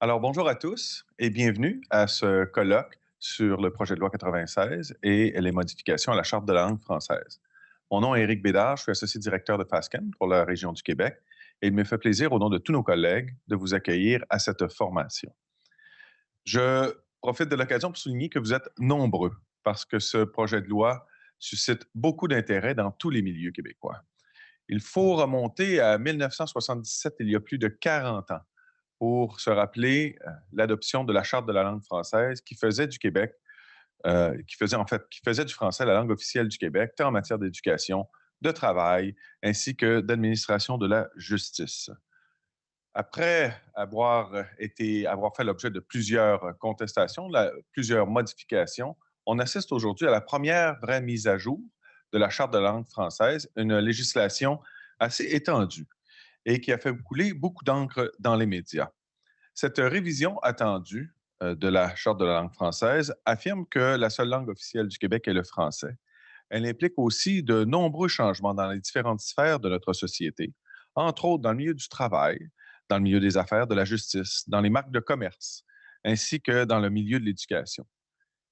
Alors, bonjour à tous et bienvenue à ce colloque sur le projet de loi 96 et les modifications à la Charte de la langue française. Mon nom est Éric Bédard, je suis associé directeur de FASCN pour la région du Québec et il me fait plaisir, au nom de tous nos collègues, de vous accueillir à cette formation. Je profite de l'occasion pour souligner que vous êtes nombreux parce que ce projet de loi suscite beaucoup d'intérêt dans tous les milieux québécois. Il faut remonter à 1977, il y a plus de 40 ans, pour se rappeler l'adoption de la Charte de la langue française qui faisait du Québec, qui faisait du français la langue officielle du Québec, tant en matière d'éducation, de travail, ainsi que d'administration de la justice. Après avoir fait l'objet de plusieurs contestations, plusieurs modifications, on assiste aujourd'hui à la première vraie mise à jour de la Charte de la langue française, une législation assez étendue et qui a fait couler beaucoup d'encre dans les médias. Cette révision attendue de la Charte de la langue française affirme que la seule langue officielle du Québec est le français. Elle implique aussi de nombreux changements dans les différentes sphères de notre société, entre autres dans le milieu du travail, dans le milieu des affaires, de la justice, dans les marques de commerce, ainsi que dans le milieu de l'éducation.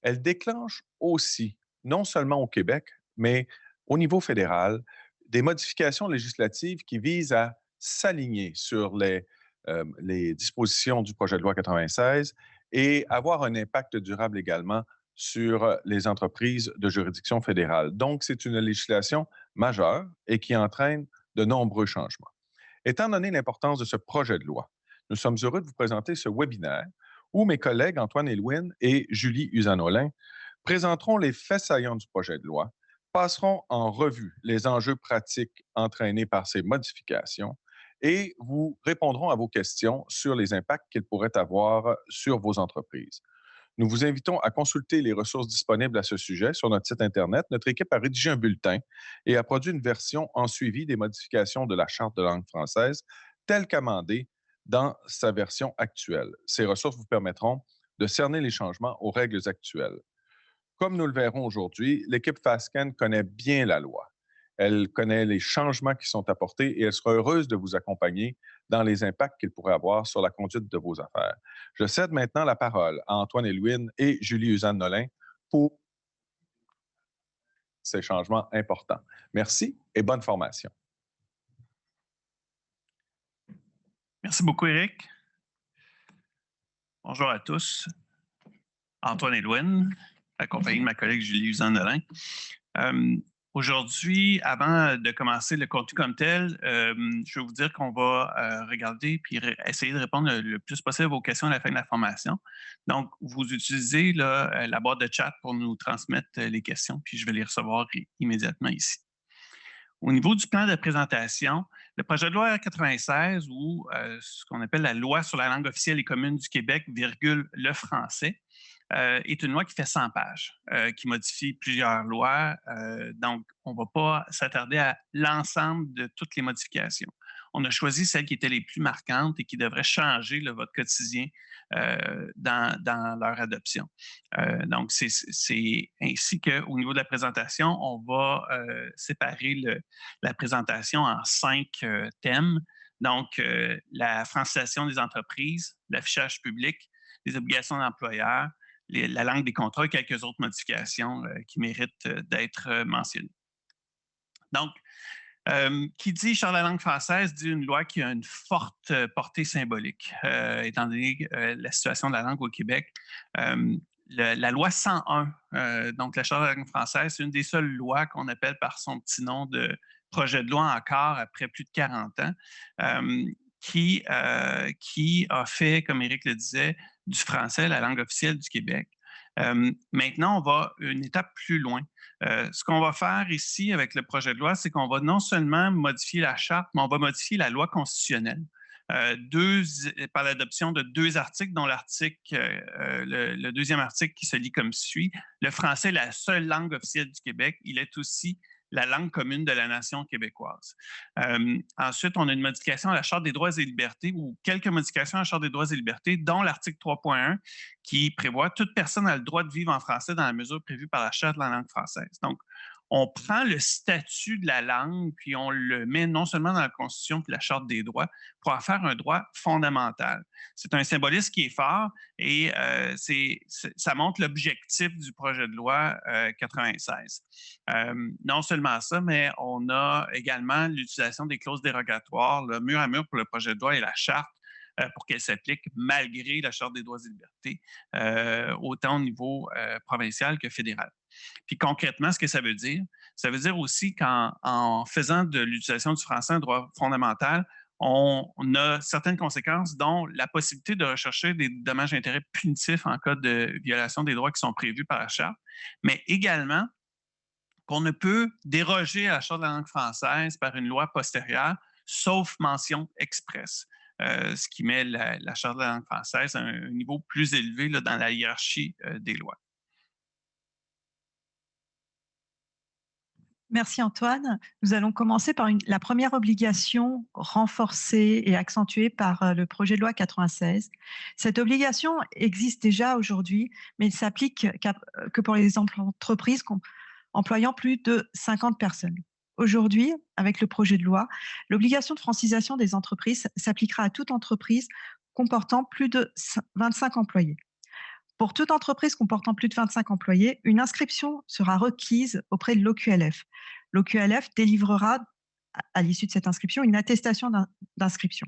Elle déclenche aussi, non seulement au Québec, mais au niveau fédéral, des modifications législatives qui visent à s'aligner sur les dispositions du projet de loi 96 et avoir un impact durable également sur les entreprises de juridiction fédérale. Donc, c'est une législation majeure et qui entraîne de nombreux changements. Étant donné l'importance de ce projet de loi, nous sommes heureux de vous présenter ce webinaire où mes collègues Antoine Elouine et Julie Usanolin présenteront les faits saillants du projet de loi, passeront en revue les enjeux pratiques entraînés par ces modifications et vous répondront à vos questions sur les impacts qu'ils pourraient avoir sur vos entreprises. Nous vous invitons à consulter les ressources disponibles à ce sujet sur notre site Internet. Notre équipe a rédigé un bulletin et a produit une version en suivi des modifications de la Charte de langue française telle qu'amendée dans sa version actuelle. Ces ressources vous permettront de cerner les changements aux règles actuelles. Comme nous le verrons aujourd'hui, l'équipe FASCN connaît bien la loi. Elle connaît les changements qui sont apportés et elle sera heureuse de vous accompagner dans les impacts qu'ils pourraient avoir sur la conduite de vos affaires. Je cède maintenant la parole à Antoine Elouine et Julie Usanne-Nolin pour ces changements importants. Merci et bonne formation. Merci beaucoup, Éric. Bonjour à tous. Antoine Elouine, accompagné de ma collègue Julie Usanne-Nolin. Aujourd'hui, avant de commencer le contenu comme tel, je vais vous dire qu'on va regarder puis essayer de répondre le plus possible à vos questions à la fin de la formation. Donc, vous utilisez là, la boîte de chat pour nous transmettre les questions, puis je vais les recevoir immédiatement ici. Au niveau du plan de présentation, le projet de loi 96 ou ce qu'on appelle la loi sur la langue officielle et commune du Québec, virgule, le français, est une loi qui fait 100 pages, qui modifie plusieurs lois. Donc, on ne va pas s'attarder à l'ensemble de toutes les modifications. On a choisi celles qui étaient les plus marquantes et qui devraient changer votre quotidien dans leur adoption. Donc, c'est ainsi qu'au niveau de la présentation, on va séparer la présentation en 5 thèmes. Donc, la francisation des entreprises, l'affichage public, les obligations d'employeurs, la langue des contrats et quelques autres modifications qui méritent d'être mentionnées. Donc, qui dit Charte de la langue française dit une loi qui a une forte portée symbolique, étant donné la situation de la langue au Québec. La loi 101, donc la Charte de la langue française, c'est une des seules lois qu'on appelle par son petit nom de projet de loi encore après plus de 40 ans, qui a fait, comme Éric le disait, du français la langue officielle du Québec. Maintenant, on va une étape plus loin. Ce qu'on va faire ici avec le projet de loi, c'est qu'on va non seulement modifier la charte, mais on va modifier la loi constitutionnelle. Par l'adoption de 2 articles, dont le deuxième article qui se lit comme suit. Le français est la seule langue officielle du Québec. Il est aussi la langue commune de la nation québécoise. Ensuite, on a une modification à la Charte des droits et libertés ou quelques modifications à la Charte des droits et libertés, dont l'article 3.1 qui prévoit toute personne a le droit de vivre en français dans la mesure prévue par la Charte de la langue française. Donc, on prend le statut de la langue, puis on le met non seulement dans la Constitution puis la Charte des droits pour en faire un droit fondamental. C'est un symbolisme qui est fort et ça montre l'objectif du projet de loi 96. Non seulement ça, mais on a également l'utilisation des clauses dérogatoires, là, mur à mur pour le projet de loi et la Charte pour qu'elle s'applique malgré la Charte des droits et libertés, autant au niveau provincial que fédéral. Puis concrètement, ce que ça veut dire aussi qu'en faisant de l'utilisation du français un droit fondamental, on a certaines conséquences, dont la possibilité de rechercher des dommages d'intérêt punitifs en cas de violation des droits qui sont prévus par la Charte, mais également qu'on ne peut déroger à la Charte de la langue française par une loi postérieure, sauf mention expresse. Ce qui met la Charte de la langue française à un niveau plus élevé là, dans la hiérarchie des lois. Merci Antoine. Nous allons commencer par la première obligation renforcée et accentuée par le projet de loi 96. Cette obligation existe déjà aujourd'hui, mais elle s'applique que pour les entreprises employant plus de 50 personnes. Aujourd'hui, avec le projet de loi, l'obligation de francisation des entreprises s'appliquera à toute entreprise comportant plus de 25 employés. Pour toute entreprise comportant plus de 25 employés, une inscription sera requise auprès de l'OQLF. L'OQLF délivrera, à l'issue de cette inscription, une attestation d'inscription.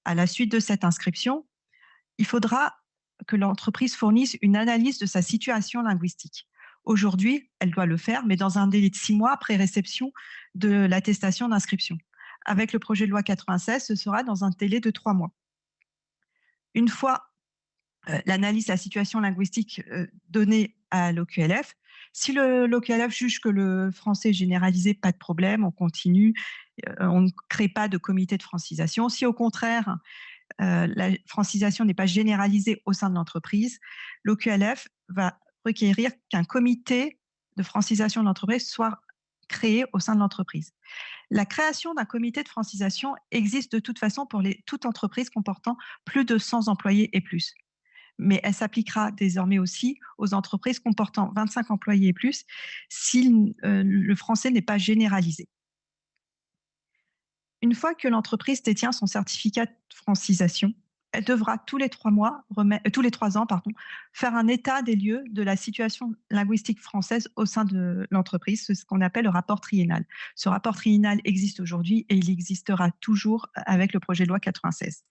À la suite de cette inscription, il faudra que l'entreprise fournisse une analyse de sa situation linguistique. Aujourd'hui, elle doit le faire, mais dans un délai de 6 mois après réception de l'attestation d'inscription. Avec le projet de loi 96, ce sera dans un délai de 3 mois. Une fois l'analyse de la situation linguistique donnée à l'OQLF. Si l'OQLF juge que le français est généralisé, pas de problème, on continue, on ne crée pas de comité de francisation. Si au contraire, la francisation n'est pas généralisée au sein de l'entreprise, l'OQLF va requérir qu'un comité de francisation de l'entreprise soit créé au sein de l'entreprise. La création d'un comité de francisation existe de toute façon pour toute entreprise comportant plus de 100 employés et plus. Mais elle s'appliquera désormais aussi aux entreprises comportant 25 employés et plus si le français n'est pas généralisé. Une fois que l'entreprise détient son certificat de francisation, elle devra tous les 3 ans, faire un état des lieux de la situation linguistique française au sein de l'entreprise, ce qu'on appelle le rapport triennal. Ce rapport triennal existe aujourd'hui et il existera toujours avec le projet de loi 96.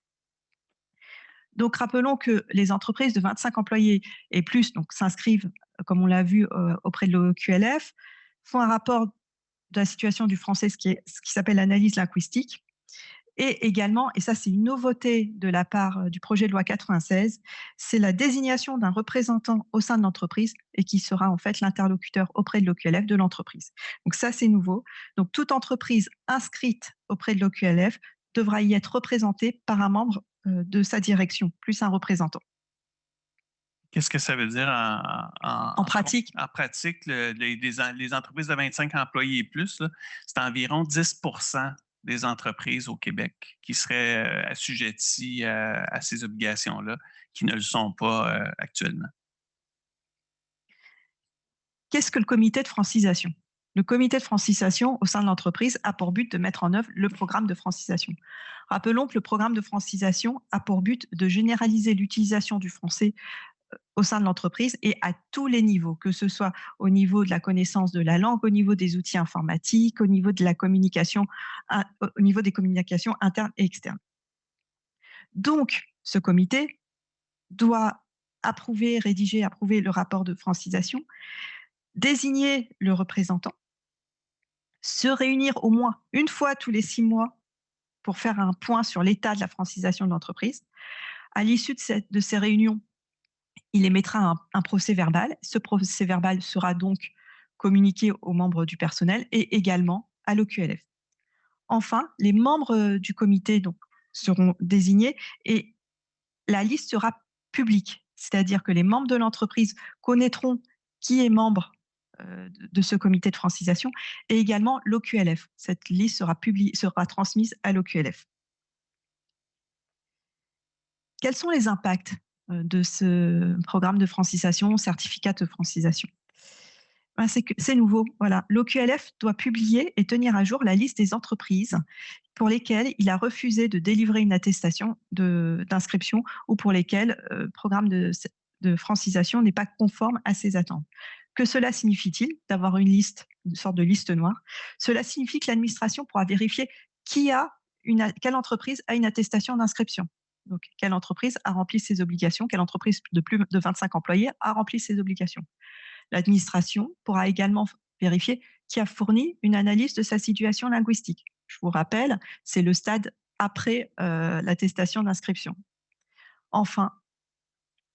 Donc, rappelons que les entreprises de 25 employés et plus s'inscrivent, comme on l'a vu, auprès de l'OQLF, font un rapport de la situation du français, ce qui s'appelle l'analyse linguistique. Et également, et ça c'est une nouveauté de la part du projet de loi 96, c'est la désignation d'un représentant au sein de l'entreprise et qui sera en fait l'interlocuteur auprès de l'OQLF de l'entreprise. Donc ça c'est nouveau. Donc toute entreprise inscrite auprès de l'OQLF devra y être représentée par un membre de sa direction, plus un représentant. Qu'est-ce que ça veut dire en pratique? En pratique, les entreprises de 25 employés et plus, c'est environ 10% des entreprises au Québec qui seraient assujetties à ces obligations-là, qui ne le sont pas actuellement. Qu'est-ce que le comité de francisation? Le comité de francisation au sein de l'entreprise a pour but de mettre en œuvre le programme de francisation. Rappelons que le programme de francisation a pour but de généraliser l'utilisation du français au sein de l'entreprise et à tous les niveaux, que ce soit au niveau de la connaissance de la langue, au niveau des outils informatiques, au niveau de la communication, au niveau des communications internes et externes. Donc, ce comité doit approuver le rapport de francisation, désigner le représentant, se réunir au moins une fois tous les 6 mois pour faire un point sur l'état de la francisation de l'entreprise. À l'issue de ces réunions, il émettra un procès verbal. Ce procès verbal sera donc communiqué aux membres du personnel et également à l'OQLF. Enfin, les membres du comité seront désignés et la liste sera publique, c'est-à-dire que les membres de l'entreprise connaîtront qui est membre de ce comité de francisation et également l'OQLF. Cette liste sera transmise à l'OQLF. Quels sont les impacts de ce programme de francisation, certificat de francisation? C'est nouveau. Voilà. L'OQLF doit publier et tenir à jour la liste des entreprises pour lesquelles il a refusé de délivrer une attestation d'inscription ou pour lesquelles le programme de francisation n'est pas conforme à ses attentes. Que cela signifie-t-il d'avoir une sorte de liste noire? Cela signifie que l'administration pourra vérifier quelle entreprise a une attestation d'inscription. Donc, quelle entreprise a rempli ses obligations, quelle entreprise de plus de 25 employés a rempli ses obligations. L'administration pourra également vérifier qui a fourni une analyse de sa situation linguistique. Je vous rappelle, c'est le stade après l'attestation d'inscription. Enfin,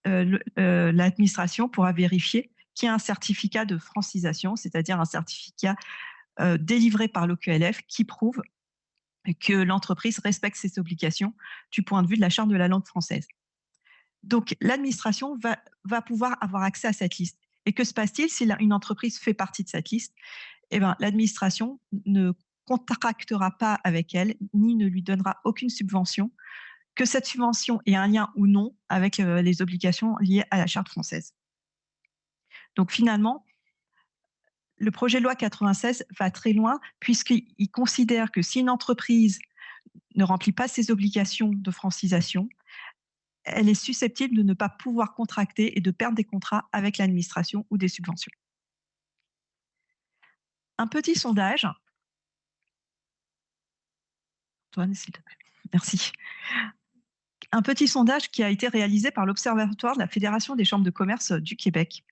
l'administration pourra vérifier qui a un certificat de francisation, c'est-à-dire un certificat délivré par l'OQLF qui prouve que l'entreprise respecte ses obligations du point de vue de la charte de la langue française. Donc, l'administration va pouvoir avoir accès à cette liste. Et que se passe-t-il si une entreprise fait partie de cette liste? Eh bien, l'administration ne contractera pas avec elle, ni ne lui donnera aucune subvention, que cette subvention ait un lien ou non avec les obligations liées à la charte française. Donc, finalement, le projet de loi 96 va très loin puisqu'il considère que si une entreprise ne remplit pas ses obligations de francisation, elle est susceptible de ne pas pouvoir contracter et de perdre des contrats avec l'administration ou des subventions. Un petit sondage. Antoine, s'il te plaît. Merci. Un petit sondage qui a été réalisé par l'Observatoire de la Fédération des chambres de commerce du Québec.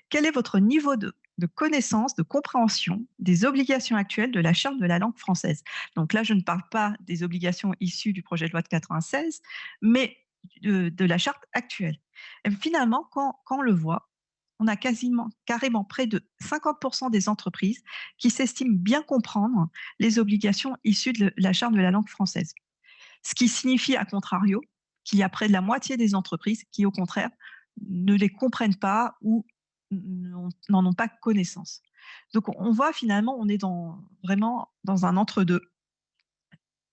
Quel est votre niveau de connaissance, de compréhension des obligations actuelles de la Charte de la langue française? Donc là, je ne parle pas des obligations issues du projet de loi de 96, mais de la charte actuelle. Et finalement, quand on le voit, on a carrément près de 50% des entreprises qui s'estiment bien comprendre les obligations issues de la charte de la langue française. Ce qui signifie, à contrario, qu'il y a près de la moitié des entreprises qui, au contraire, ne les comprennent pas ou n'en ont pas connaissance. Donc, on voit finalement, on est vraiment dans un entre-deux.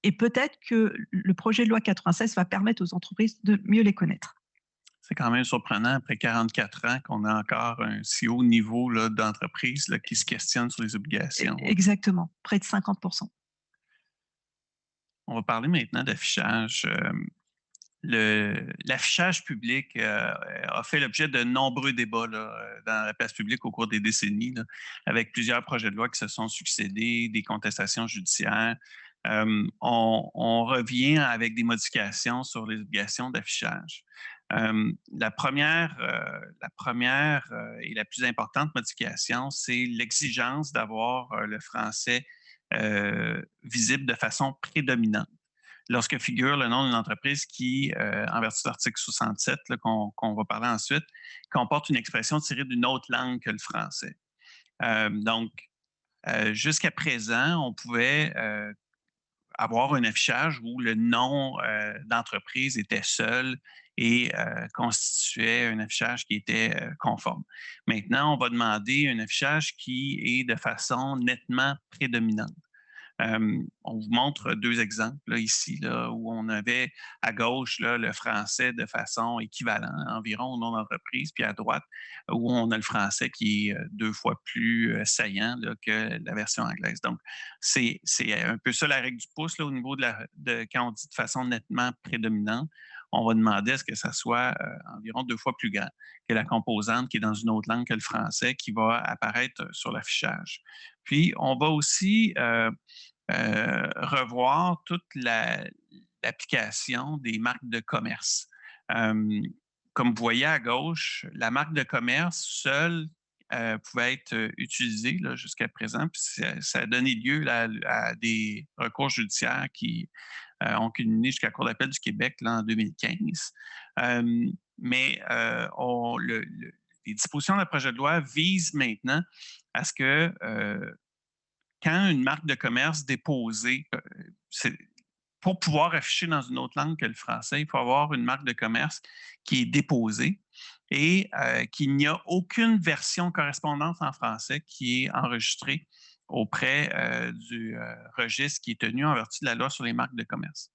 Et peut-être que le projet de loi 96 va permettre aux entreprises de mieux les connaître. C'est quand même surprenant, après 44 ans, qu'on a encore un si haut niveau d'entreprise qui se questionne sur les obligations. Exactement, près de 50%. On va parler maintenant d'affichage. L'affichage public a fait l'objet de nombreux débats dans la place publique au cours des décennies, avec plusieurs projets de loi qui se sont succédés, des contestations judiciaires. On revient avec des modifications sur les obligations d'affichage. La première et la plus importante modification, c'est l'exigence d'avoir le français visible de façon prédominante lorsque figure le nom d'une entreprise qui, en vertu de l'article 67, qu'on va parler ensuite, comporte une expression tirée d'une autre langue que le français. Donc, jusqu'à présent, on pouvait avoir un affichage où le nom d'entreprise était seul et constituait un affichage qui était conforme. Maintenant, on va demander un affichage qui est de façon nettement prédominante. On vous montre deux exemples ici, où on avait à gauche le français de façon équivalente environ au nom d'entreprise, puis à droite, où on a le français qui est 2 fois plus saillant que la version anglaise. Donc, c'est un peu ça la règle du pouce au niveau quand on dit de façon nettement prédominante. On va demander à ce que ça soit environ 2 fois plus grand que la composante qui est dans une autre langue que le français qui va apparaître sur l'affichage. Puis, on va aussi revoir toute l'application des marques de commerce. Comme vous voyez à gauche, la marque de commerce seule pouvait être utilisée jusqu'à présent, puis ça a donné lieu à des recours judiciaires qui ont culminé jusqu'à la Cour d'appel du Québec en 2015. Mais les dispositions de projet de loi visent maintenant à ce que quand une marque de commerce déposée, pour pouvoir afficher dans une autre langue que le français, il faut avoir une marque de commerce qui est déposée et qu'il n'y a aucune version correspondante en français qui est enregistrée auprès du registre qui est tenu en vertu de la loi sur les marques de commerce.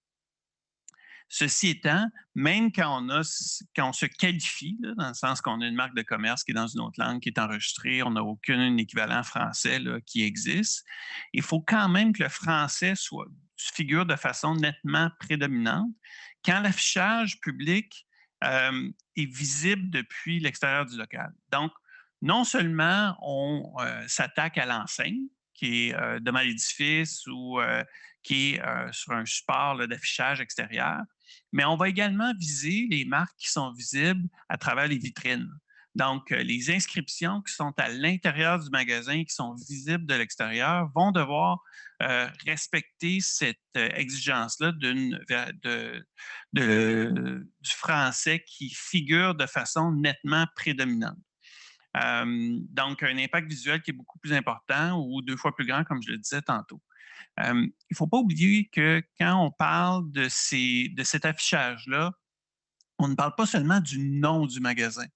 Ceci étant, même quand on se qualifie, là, dans le sens qu'on a une marque de commerce qui est dans une autre langue, qui est enregistrée, on n'a aucun équivalent français là, qui existe, il faut quand même que le français figure de façon nettement prédominante. Quand l'affichage public est visible depuis l'extérieur du local. Donc, non seulement on s'attaque à l'enseigne, qui est devant l'édifice ou qui est sur un support d'affichage extérieur, mais on va également viser les marques qui sont visibles à travers les vitrines. Donc, les inscriptions qui sont à l'intérieur du magasin, qui sont visibles de l'extérieur, vont devoir respecter cette exigence-là du français qui figure de façon nettement prédominante. Donc, un impact visuel qui est beaucoup plus important ou 2 fois plus grand, comme je le disais tantôt. Il ne faut pas oublier que quand on parle de cet affichage-là, on ne parle pas seulement du nom du magasin.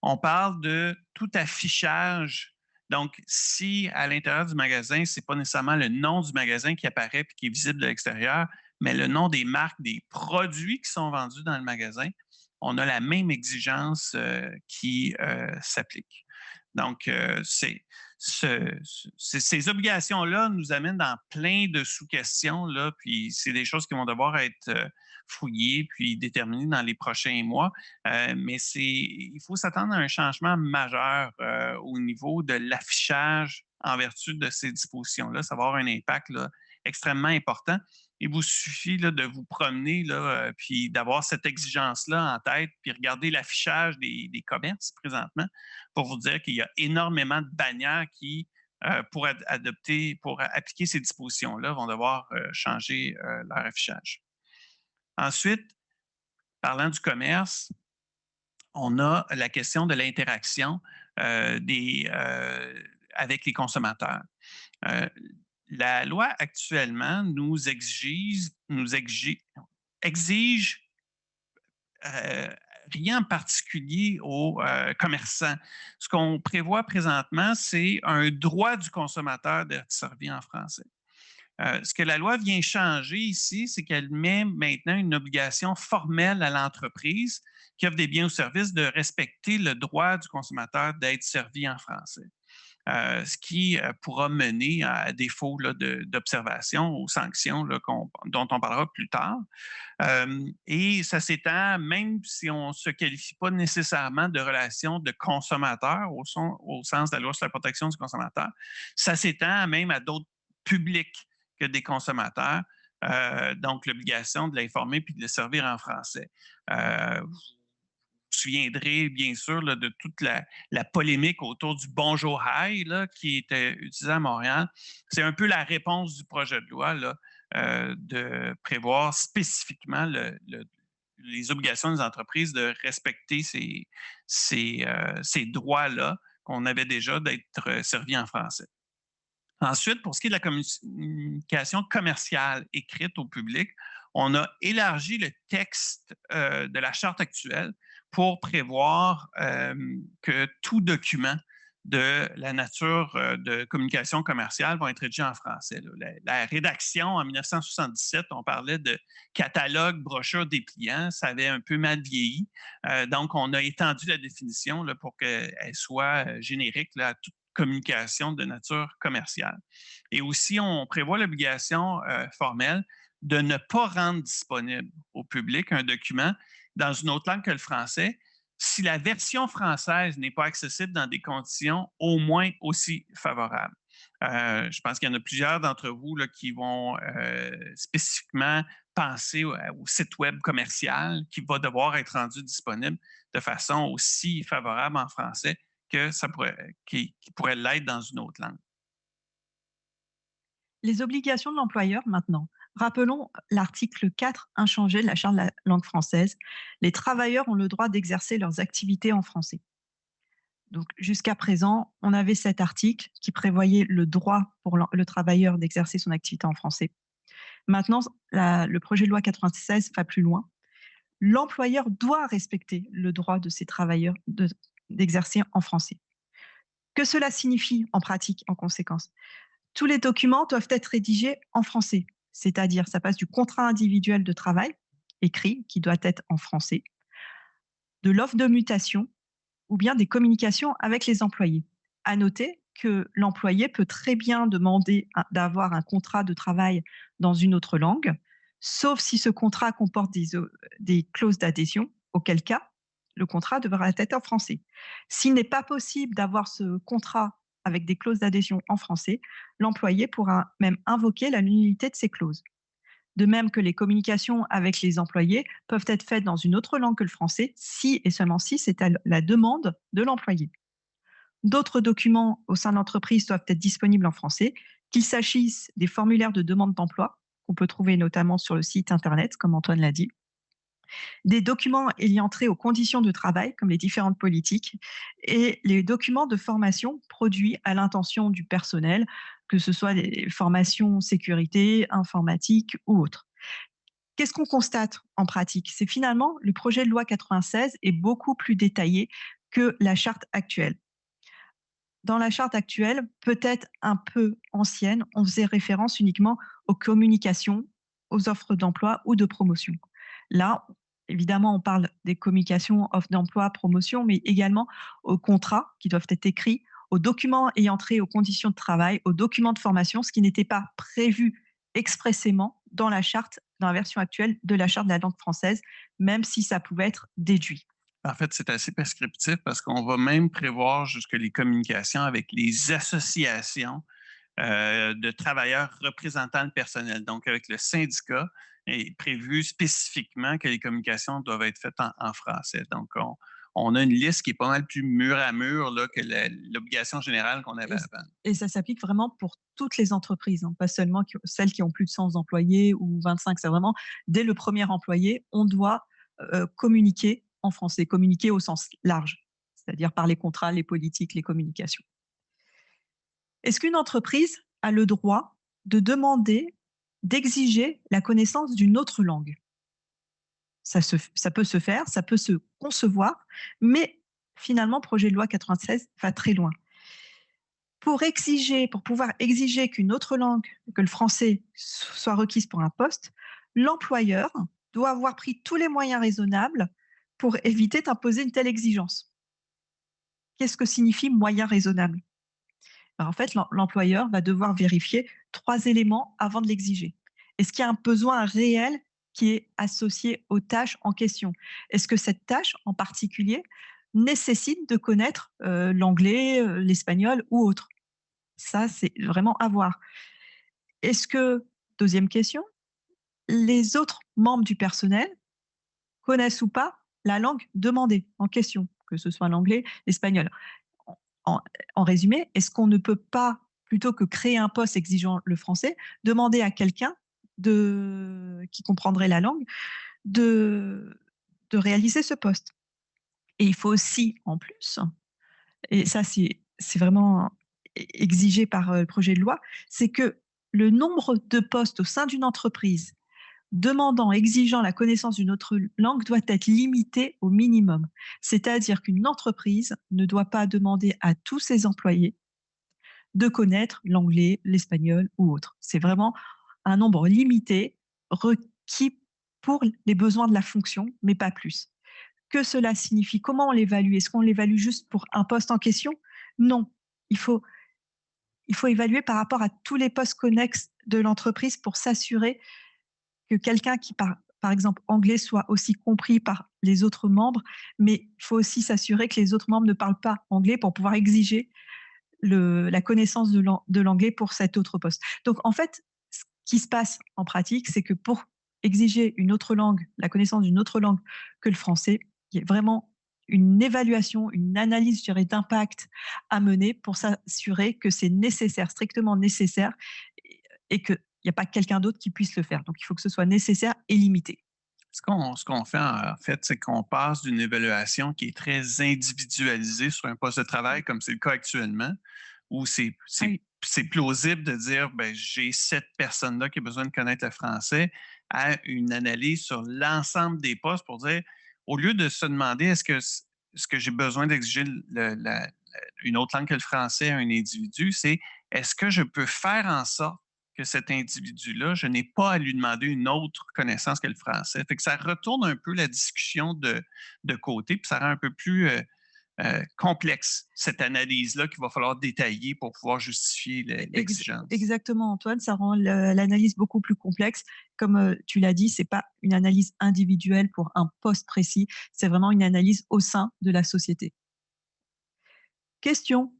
On parle de tout affichage. Donc, si à l'intérieur du magasin, ce n'est pas nécessairement le nom du magasin qui apparaît et qui est visible de l'extérieur, mais le nom des marques, des produits qui sont vendus dans le magasin, on a la même exigence qui s'applique. Donc, ces obligations-là nous amènent dans plein de sous-questions, là, puis c'est des choses qui vont devoir être fouillées puis déterminées dans les prochains mois. Mais il faut s'attendre à un changement majeur au niveau de l'affichage en vertu de ces dispositions-là. Ça va avoir un impact là, extrêmement important. Il vous suffit là, de vous promener là, puis d'avoir cette exigence-là en tête, puis regarder l'affichage des commerces présentement pour vous dire qu'il y a énormément de bannières qui, pour appliquer ces dispositions-là, vont devoir changer leur affichage. Ensuite, parlant du commerce, on a la question de l'interaction avec les consommateurs. La loi actuellement nous exige rien en particulier aux commerçants. Ce qu'on prévoit présentement, c'est un droit du consommateur d'être servi en français. Ce que la loi vient changer ici, c'est qu'elle met maintenant une obligation formelle à l'entreprise qui offre des biens ou services de respecter le droit du consommateur d'être servi en français. Ce qui pourra mener à défaut d'observation aux sanctions là, dont on parlera plus tard. Et ça s'étend, même si on ne se qualifie pas nécessairement de relation de consommateur au sens de la loi sur la protection du consommateur, ça s'étend même à d'autres publics que des consommateurs. Donc, l'obligation de l'informer puis de le servir en français. Vous souviendrez bien sûr là, de toute la polémique autour du Bonjour Hi là, qui était utilisé à Montréal. C'est un peu la réponse du projet de loi là, de prévoir spécifiquement les obligations des entreprises de respecter ces droits-là qu'on avait déjà d'être servis en français. Ensuite, pour ce qui est de la communication commerciale écrite au public, on a élargi le texte de la charte actuelle pour prévoir que tout document de la nature de communication commerciale va être rédigé en français. La rédaction en 1977, on parlait de catalogue, brochure, dépliant, ça avait un peu mal vieilli. Donc, on a étendu la définition là, pour qu'elle soit générique là, à toute communication de nature commerciale. Et aussi, on prévoit l'obligation formelle de ne pas rendre disponible au public un document dans une autre langue que le français si la version française n'est pas accessible dans des conditions au moins aussi favorables. Je pense qu'il y en a plusieurs d'entre vous là, qui vont spécifiquement penser au site web commercial qui va devoir être rendu disponible de façon aussi favorable en français que qui pourrait l'être dans une autre langue. Les obligations de l'employeur maintenant. Rappelons l'article 4 inchangé de la Charte de la langue française. Les travailleurs ont le droit d'exercer leurs activités en français. Donc, jusqu'à présent, on avait cet article qui prévoyait le droit pour le travailleur d'exercer son activité en français. Maintenant, le projet de loi 96 va plus loin. L'employeur doit respecter le droit de ses travailleurs d'exercer en français. Que cela signifie en pratique, en conséquence? Tous les documents doivent être rédigés en français, c'est-à-dire ça passe du contrat individuel de travail écrit qui doit être en français, de l'offre de mutation ou bien des communications avec les employés. À noter que l'employé peut très bien demander d'avoir un contrat de travail dans une autre langue, sauf si ce contrat comporte des clauses d'adhésion, auquel cas le contrat devra être en français. S'il n'est pas possible d'avoir ce contrat avec des clauses d'adhésion en français, l'employé pourra même invoquer la nullité de ces clauses. De même que les communications avec les employés peuvent être faites dans une autre langue que le français, si et seulement si c'est à la demande de l'employé. D'autres documents au sein de l'entreprise doivent être disponibles en français, qu'il s'agisse des formulaires de demande d'emploi, qu'on peut trouver notamment sur le site Internet, comme Antoine l'a dit, des documents ayant trait aux conditions de travail, comme les différentes politiques, et les documents de formation produits à l'intention du personnel, que ce soit des formations sécurité, informatique ou autres. Qu'est-ce qu'on constate en pratique? C'est finalement le projet de loi 96 est beaucoup plus détaillé que la charte actuelle. Dans la charte actuelle, peut-être un peu ancienne, on faisait référence uniquement aux communications, aux offres d'emploi ou de promotion. Là, évidemment, on parle des communications, offres d'emploi, promotion, mais également aux contrats qui doivent être écrits, aux documents ayant trait aux conditions de travail, aux documents de formation, ce qui n'était pas prévu expressément dans la charte, dans la version actuelle de la charte de la langue française, même si ça pouvait être déduit. En fait, c'est assez prescriptif parce qu'on va même prévoir jusque les communications avec les associations de travailleurs représentant le personnel. Donc, avec le syndicat, est prévu spécifiquement que les communications doivent être faites en français. Donc, on a une liste qui est pas mal plus mur à mur là, que l'obligation générale qu'on avait avant. Et ça s'applique vraiment pour toutes les entreprises, hein, pas seulement celles qui ont plus de 100 employés ou 25. C'est vraiment, dès le premier employé, on doit communiquer en français, communiquer au sens large, c'est-à-dire par les contrats, les politiques, les communications. Est-ce qu'une entreprise a le droit de demander, d'exiger la connaissance d'une autre langue? Ça peut se faire, ça peut se concevoir, mais finalement, projet de loi 96 va très loin. Pour pouvoir exiger qu'une autre langue que le français soit requise pour un poste, l'employeur doit avoir pris tous les moyens raisonnables pour éviter d'imposer une telle exigence. Qu'est-ce que signifie moyen raisonnable? En fait, l'employeur va devoir vérifier 3 éléments avant de l'exiger. Est-ce qu'il y a un besoin réel qui est associé aux tâches en question? Est-ce que cette tâche en particulier nécessite de connaître l'anglais, l'espagnol ou autre? Ça, c'est vraiment à voir. Est-ce que, deuxième question, les autres membres du personnel connaissent ou pas la langue demandée en question, que ce soit l'anglais, l'espagnol? En résumé, est-ce qu'on ne peut pas, plutôt que créer un poste exigeant le français, demander à quelqu'un qui comprendrait la langue de réaliser ce poste? Et il faut aussi, en plus, et ça c'est vraiment exigé par le projet de loi, c'est que le nombre de postes au sein d'une entreprise demandant, exigeant la connaissance d'une autre langue doit être limité au minimum. C'est-à-dire qu'une entreprise ne doit pas demander à tous ses employés de connaître l'anglais, l'espagnol ou autre. C'est vraiment un nombre limité requis pour les besoins de la fonction, mais pas plus. Que cela signifie? Comment on l'évalue? Est-ce qu'on l'évalue juste pour un poste en question? Non. Il faut évaluer par rapport à tous les postes connexes de l'entreprise pour s'assurer que quelqu'un qui parle, par exemple, anglais soit aussi compris par les autres membres, mais il faut aussi s'assurer que les autres membres ne parlent pas anglais pour pouvoir exiger la connaissance de l'anglais pour cet autre poste. Donc, en fait, ce qui se passe en pratique, c'est que pour exiger une autre langue, la connaissance d'une autre langue que le français, il y a vraiment une évaluation, une analyse, je dirais, d'impact à mener pour s'assurer que c'est nécessaire, strictement nécessaire, et qu'il n'y a pas quelqu'un d'autre qui puisse le faire. Donc, il faut que ce soit nécessaire et limité. Ce qu'on fait, en fait, c'est qu'on passe d'une évaluation qui est très individualisée sur un poste de travail, comme c'est le cas actuellement, où c'est plausible de dire, ben, j'ai cette personne-là qui a besoin de connaître le français, à une analyse sur l'ensemble des postes pour dire, au lieu de se demander est-ce que j'ai besoin d'exiger une autre langue que le français à un individu, c'est est-ce que je peux faire en sorte que cet individu-là, je n'ai pas à lui demander une autre connaissance que le français. Fait que ça retourne un peu la discussion de côté, puis ça rend un peu plus complexe, cette analyse-là qu'il va falloir détailler pour pouvoir justifier l'exigence. Exactement, Antoine, ça rend l'analyse beaucoup plus complexe. Comme tu l'as dit, ce n'est pas une analyse individuelle pour un poste précis, c'est vraiment une analyse au sein de la société. Question.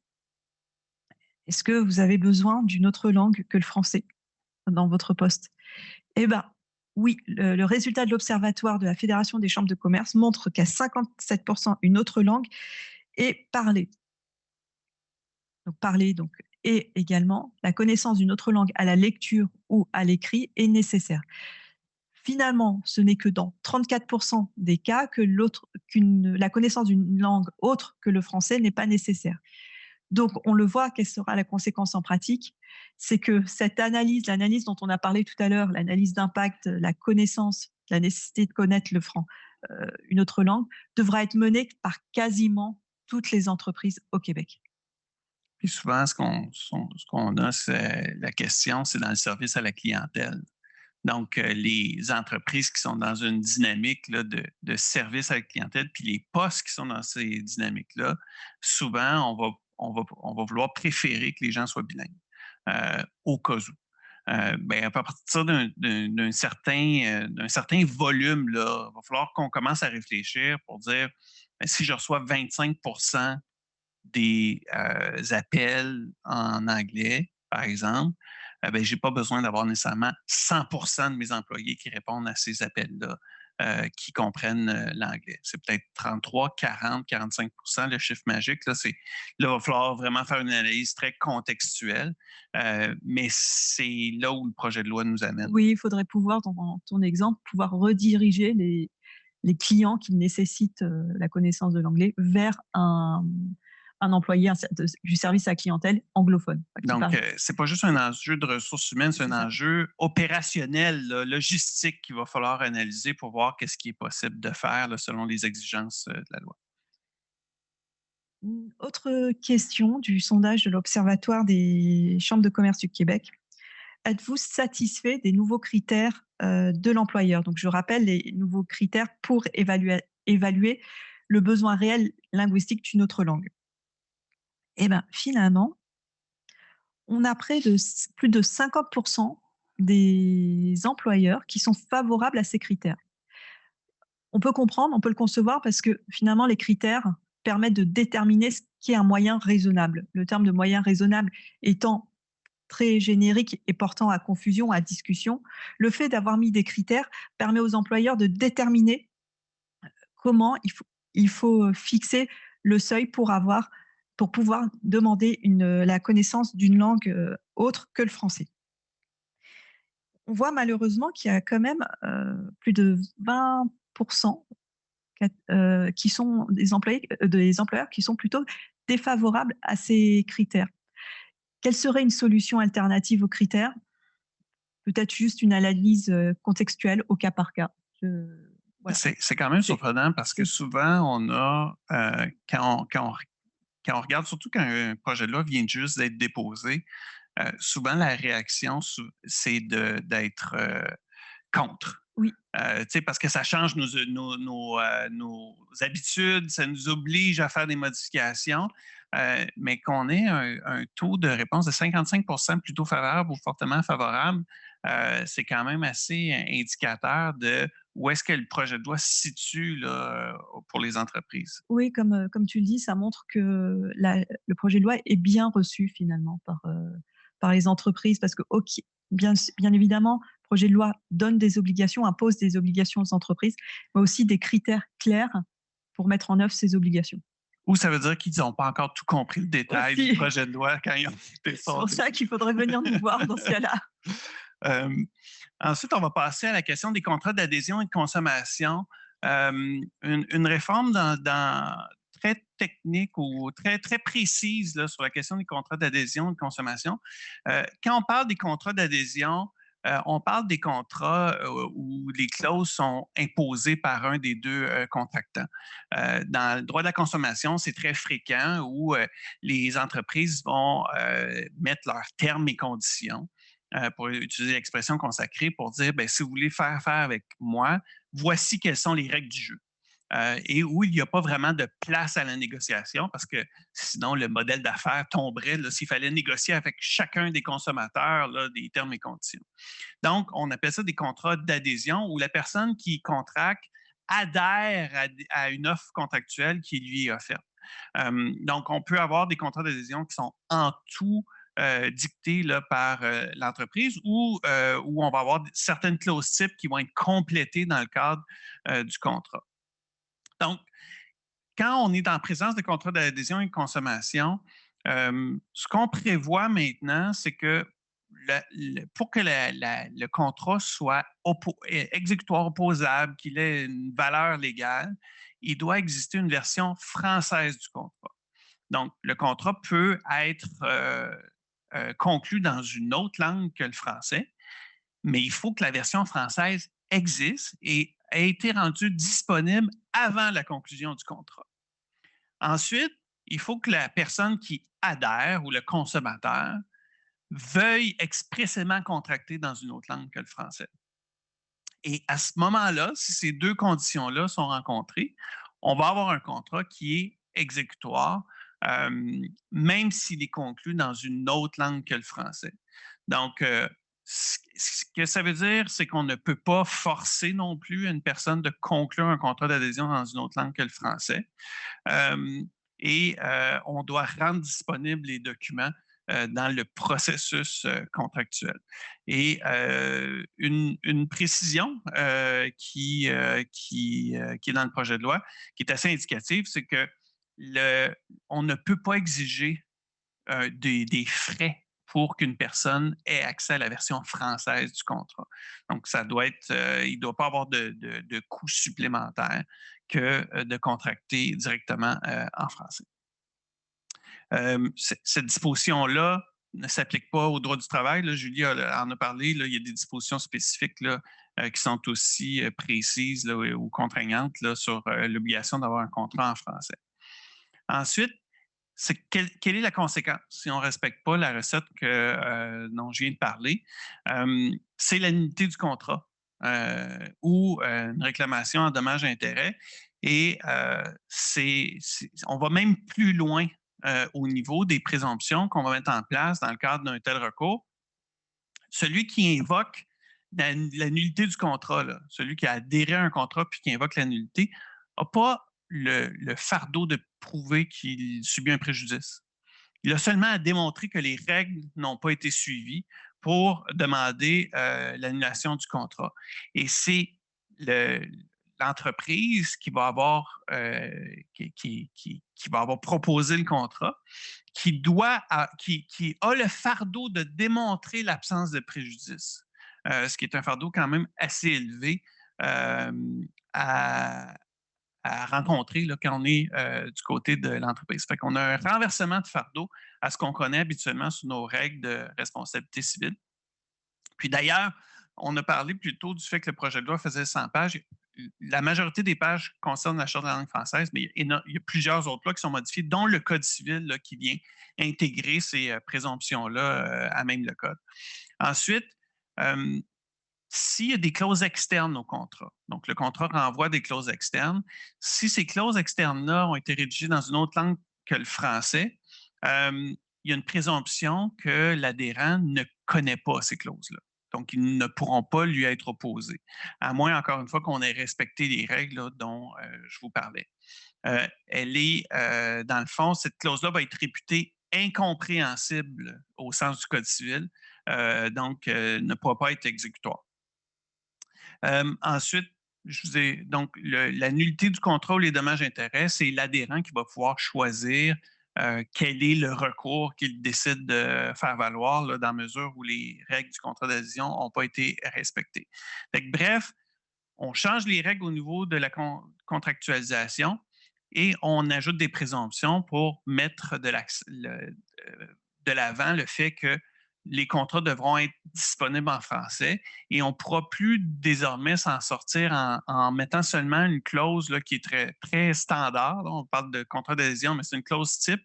Est-ce que vous avez besoin d'une autre langue que le français dans votre poste? Eh bien, oui, le résultat de l'Observatoire de la Fédération des chambres de commerce montre qu'à 57%, une autre langue est parlée. Donc, parler, et également, la connaissance d'une autre langue à la lecture ou à l'écrit est nécessaire. Finalement, ce n'est que dans 34% des cas que la connaissance d'une langue autre que le français n'est pas nécessaire. Donc, on le voit, quelle sera la conséquence en pratique? C'est que cette analyse, l'analyse dont on a parlé tout à l'heure, l'analyse d'impact, la connaissance, la nécessité de connaître une autre langue, devra être menée par quasiment toutes les entreprises au Québec. Puis souvent, ce qu'on a, c'est la question, c'est dans le service à la clientèle. Donc, les entreprises qui sont dans une dynamique là, de service à la clientèle, puis les postes qui sont dans ces dynamiques-là, souvent, on va vouloir préférer que les gens soient bilingues, au cas où. À partir d'un certain volume, là, il va falloir qu'on commence à réfléchir pour dire si je reçois 25% des appels en anglais, par exemple, je n'ai pas besoin d'avoir nécessairement 100% de mes employés qui répondent à ces appels-là, qui comprennent l'anglais. C'est peut-être 33, 40, 45%, le chiffre magique. Là, il va falloir vraiment faire une analyse très contextuelle, mais c'est là où le projet de loi nous amène. Oui, il faudrait pouvoir, dans ton exemple, pouvoir rediriger les clients qui nécessitent la connaissance de l'anglais vers un employé du service à la clientèle anglophone. Donc, ce n'est pas juste un enjeu de ressources humaines, c'est un enjeu opérationnel, là, logistique qu'il va falloir analyser pour voir qu'est-ce qui est possible de faire là, selon les exigences de la loi. Une autre question du sondage de l'Observatoire des chambres de commerce du Québec. Êtes-vous satisfait des nouveaux critères de l'employeur? Donc, je rappelle les nouveaux critères pour évaluer le besoin réel linguistique d'une autre langue. Eh bien, finalement, on a plus de 50% des employeurs qui sont favorables à ces critères. On peut comprendre, on peut le concevoir parce que finalement, les critères permettent de déterminer ce qui est un moyen raisonnable. Le terme de moyen raisonnable étant très générique et portant à confusion, à discussion, le fait d'avoir mis des critères permet aux employeurs de déterminer comment il faut fixer le seuil pour pouvoir demander la connaissance d'une langue autre que le français. On voit malheureusement qu'il y a quand même plus de 20% qui sont des employeurs qui sont plutôt défavorables à ces critères. Quelle serait une solution alternative aux critères? Peut-être juste une analyse contextuelle au cas par cas. Voilà. C'est quand même surprenant parce que souvent, on a, quand on regarde, surtout quand un projet de loi vient juste d'être déposé, souvent la réaction, c'est d'être contre. Oui. Parce que ça change nos habitudes, ça nous oblige à faire des modifications, mais qu'on ait un taux de réponse de 55% plutôt favorable ou fortement favorable, c'est quand même assez indicateur de où est-ce que le projet de loi se situe là, pour les entreprises. Oui, comme tu le dis, ça montre que le projet de loi est bien reçu finalement par les entreprises parce que bien évidemment, le projet de loi donne des obligations, impose des obligations aux entreprises, mais aussi des critères clairs pour mettre en œuvre ces obligations. Ou ça veut dire qu'ils n'ont pas encore tout compris le détail du projet de loi quand ils ont été sortis. C'est pour ça qu'il faudrait venir nous voir dans ce cas-là. Ensuite, on va passer à la question des contrats d'adhésion et de consommation. Une réforme très technique ou très, très précise là, sur la question des contrats d'adhésion et de consommation. Quand on parle des contrats d'adhésion, on parle des contrats où les clauses sont imposées par un des deux contractants. Dans le droit de la consommation, c'est très fréquent où les entreprises vont mettre leurs termes et conditions. pour utiliser l'expression consacrée, pour dire, bien, si vous voulez faire affaire avec moi, voici quelles sont les règles du jeu. Et où il n'y a pas vraiment de place à la négociation, parce que sinon, le modèle d'affaires tomberait s'il fallait négocier avec chacun des consommateurs là, des termes et conditions. Donc, on appelle ça des contrats d'adhésion, où la personne qui contracte adhère à une offre contractuelle qui lui est offerte. Donc, on peut avoir des contrats d'adhésion qui sont en tout dictés là, par l'entreprise ou où on va avoir certaines clauses types qui vont être complétées dans le cadre du contrat. Donc, quand on est en présence de contrats d'adhésion et de consommation, ce qu'on prévoit maintenant, c'est que pour que le contrat soit exécutoire opposable, qu'il ait une valeur légale, il doit exister une version française du contrat. Donc, le contrat peut être conclu dans une autre langue que le français, mais il faut que la version française existe et ait été rendue disponible avant la conclusion du contrat. Ensuite, il faut que la personne qui adhère ou le consommateur veuille expressément contracter dans une autre langue que le français. Et à ce moment-là, si ces deux conditions-là sont rencontrées, on va avoir un contrat qui est exécutoire, même s'il est conclu dans une autre langue que le français. Donc, ce que ça veut dire, c'est qu'on ne peut pas forcer non plus une personne de conclure un contrat d'adhésion dans une autre langue que le français. Et on doit rendre disponibles les documents dans le processus contractuel. Et une précision qui est dans le projet de loi, qui est assez indicative, c'est que on ne peut pas exiger des frais pour qu'une personne ait accès à la version française du contrat. Donc, ça doit être, il ne doit pas avoir de coûts supplémentaires que de contracter directement en français. Cette disposition-là ne s'applique pas au droit du travail. Là, Julie en a parlé. Là, il y a des dispositions spécifiques là, qui sont aussi précises là, ou contraignantes là, sur l'obligation d'avoir un contrat en français. Ensuite, quelle est la conséquence si on ne respecte pas la recette dont je viens de parler? C'est la nullité du contrat ou une réclamation en dommages et intérêts. Et on va même plus loin au niveau des présomptions qu'on va mettre en place dans le cadre d'un tel recours. Celui qui invoque la nullité du contrat, là, celui qui a adhéré à un contrat puis qui invoque la nullité, n'a pas le fardeau de prouver qu'il subit un préjudice. Il a seulement à démontrer que les règles n'ont pas été suivies pour demander l'annulation du contrat. Et c'est l'entreprise qui va avoir qui va avoir proposé le contrat, qui a le fardeau de démontrer l'absence de préjudice, ce qui est un fardeau quand même assez élevé à rencontrer là, quand on est du côté de l'entreprise. Fait qu'on a un renversement de fardeau à ce qu'on connaît habituellement sous nos règles de responsabilité civile. Puis d'ailleurs, on a parlé plus tôt du fait que le projet de loi faisait 100 pages. La majorité des pages concernent la Charte de la langue française, mais il y a plusieurs autres lois qui sont modifiées, dont le Code civil là, qui vient intégrer ces présomptions-là à même le Code. Ensuite, s'il y a des clauses externes au contrat, donc le contrat renvoie des clauses externes, si ces clauses externes-là ont été rédigées dans une autre langue que le français, il y a une présomption que l'adhérent ne connaît pas ces clauses-là. Donc, ils ne pourront pas lui être opposés, à moins, encore une fois, qu'on ait respecté les règles là, dont je vous parlais. Elle est, dans le fond, cette clause-là va être réputée incompréhensible au sens du Code civil, donc ne pourra pas être exécutoire. Ensuite, donc la nullité du contrat ou les dommages-intérêts, c'est l'adhérent qui va pouvoir choisir quel est le recours qu'il décide de faire valoir là, dans la mesure où les règles du contrat d'adhésion n'ont pas été respectées. Bref, on change les règles au niveau de la contractualisation et on ajoute des présomptions pour mettre de l'avant le fait que les contrats devront être disponibles en français et on ne pourra plus désormais s'en sortir en mettant seulement une clause là, qui est très, très standard. Là, on parle de contrat d'adhésion, mais c'est une clause type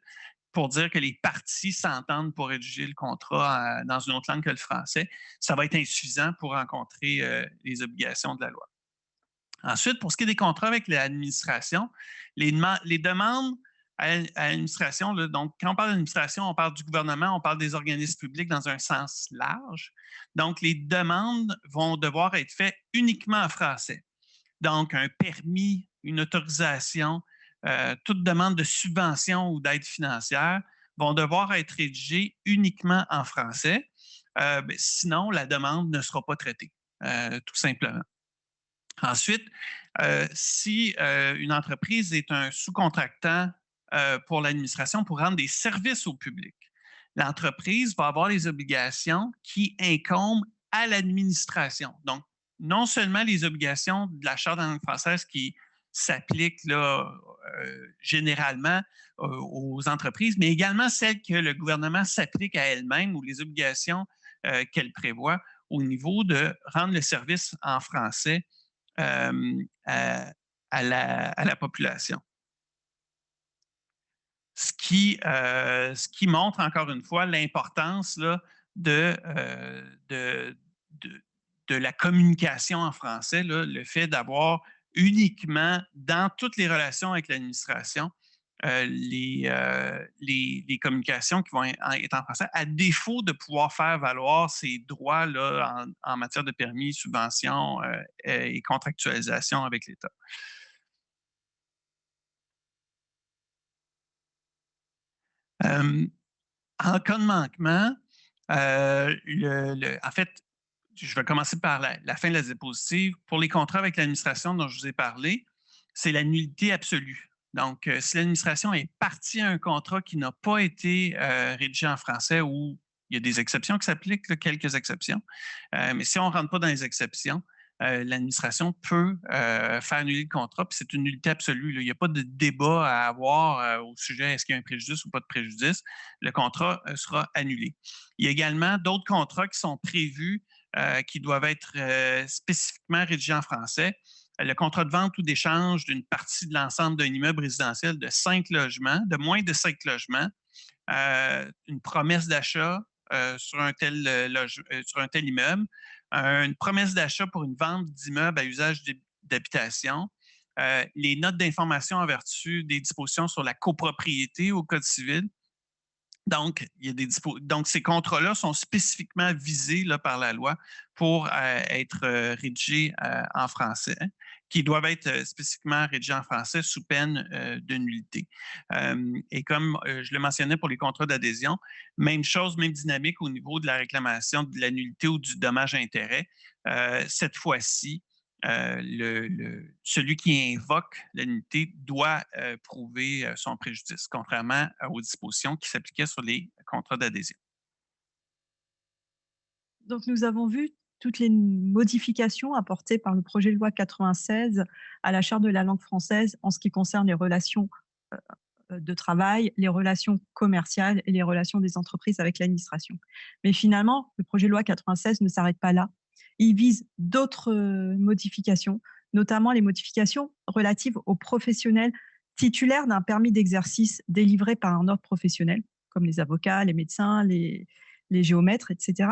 pour dire que les parties s'entendent pour rédiger le contrat dans une autre langue que le français, ça va être insuffisant pour rencontrer les obligations de la loi. Ensuite, pour ce qui est des contrats avec l'administration, les demandes à l'administration, donc quand on parle d'administration, on parle du gouvernement, on parle des organismes publics dans un sens large. Donc, les demandes vont devoir être faites uniquement en français. Donc, un permis, une autorisation, toute demande de subvention ou d'aide financière vont devoir être rédigées uniquement en français. Sinon, la demande ne sera pas traitée, tout simplement. Ensuite, si une entreprise est un sous-contractant pour l'administration pour rendre des services au public, l'entreprise va avoir les obligations qui incombent à l'administration. Donc, non seulement les obligations de la Charte de la langue française qui s'appliquent là, généralement aux entreprises, mais également celles que le gouvernement s'applique à elle-même ou les obligations qu'elle prévoit au niveau de rendre le service en français à la population. Ce qui montre encore une fois l'importance de la communication en français, là, le fait d'avoir uniquement dans toutes les relations avec l'administration les communications qui vont être en français, à défaut de pouvoir faire valoir ses droits là, en matière de permis, subventions et contractualisation avec l'État. En cas de manquement, en fait, je vais commencer par la fin de la diapositive. Pour les contrats avec l'administration dont je vous ai parlé, c'est la nullité absolue. Donc, si l'administration est partie à un contrat qui n'a pas été rédigé en français ou il y a des exceptions qui s'appliquent, quelques exceptions, mais si on ne rentre pas dans les exceptions, l'administration peut faire annuler le contrat, puis c'est une nullité absolue. Là. Il n'y a pas de débat à avoir au sujet est-ce qu'il y a un préjudice ou pas de préjudice. Le contrat sera annulé. Il y a également d'autres contrats qui sont prévus qui doivent être spécifiquement rédigés en français. Le contrat de vente ou d'échange d'une partie de l'ensemble d'un immeuble résidentiel de 5 logements, de moins de 5 logements, une promesse d'achat sur un tel immeuble, une promesse d'achat pour une vente d'immeuble à usage d'habitation, les notes d'information en vertu des dispositions sur la copropriété au Code civil. Donc, donc ces contrats-là sont spécifiquement visés là, par la loi pour être rédigés en français, qui doivent être spécifiquement rédigés en français sous peine de nullité. Et comme je le mentionnais pour les contrats d'adhésion, même chose, même dynamique au niveau de la réclamation de la nullité ou du dommage à intérêt. Cette fois-ci, celui qui invoque la nullité doit prouver son préjudice, contrairement aux dispositions qui s'appliquaient sur les contrats d'adhésion. Donc, nous avons vu toutes les modifications apportées par le projet de loi 96 à la Charte de la langue française en ce qui concerne les relations de travail, les relations commerciales et les relations des entreprises avec l'administration. Mais finalement, le projet de loi 96 ne s'arrête pas là. Il vise d'autres modifications, notamment les modifications relatives aux professionnels titulaires d'un permis d'exercice délivré par un ordre professionnel, comme les avocats, les médecins, les géomètres, etc.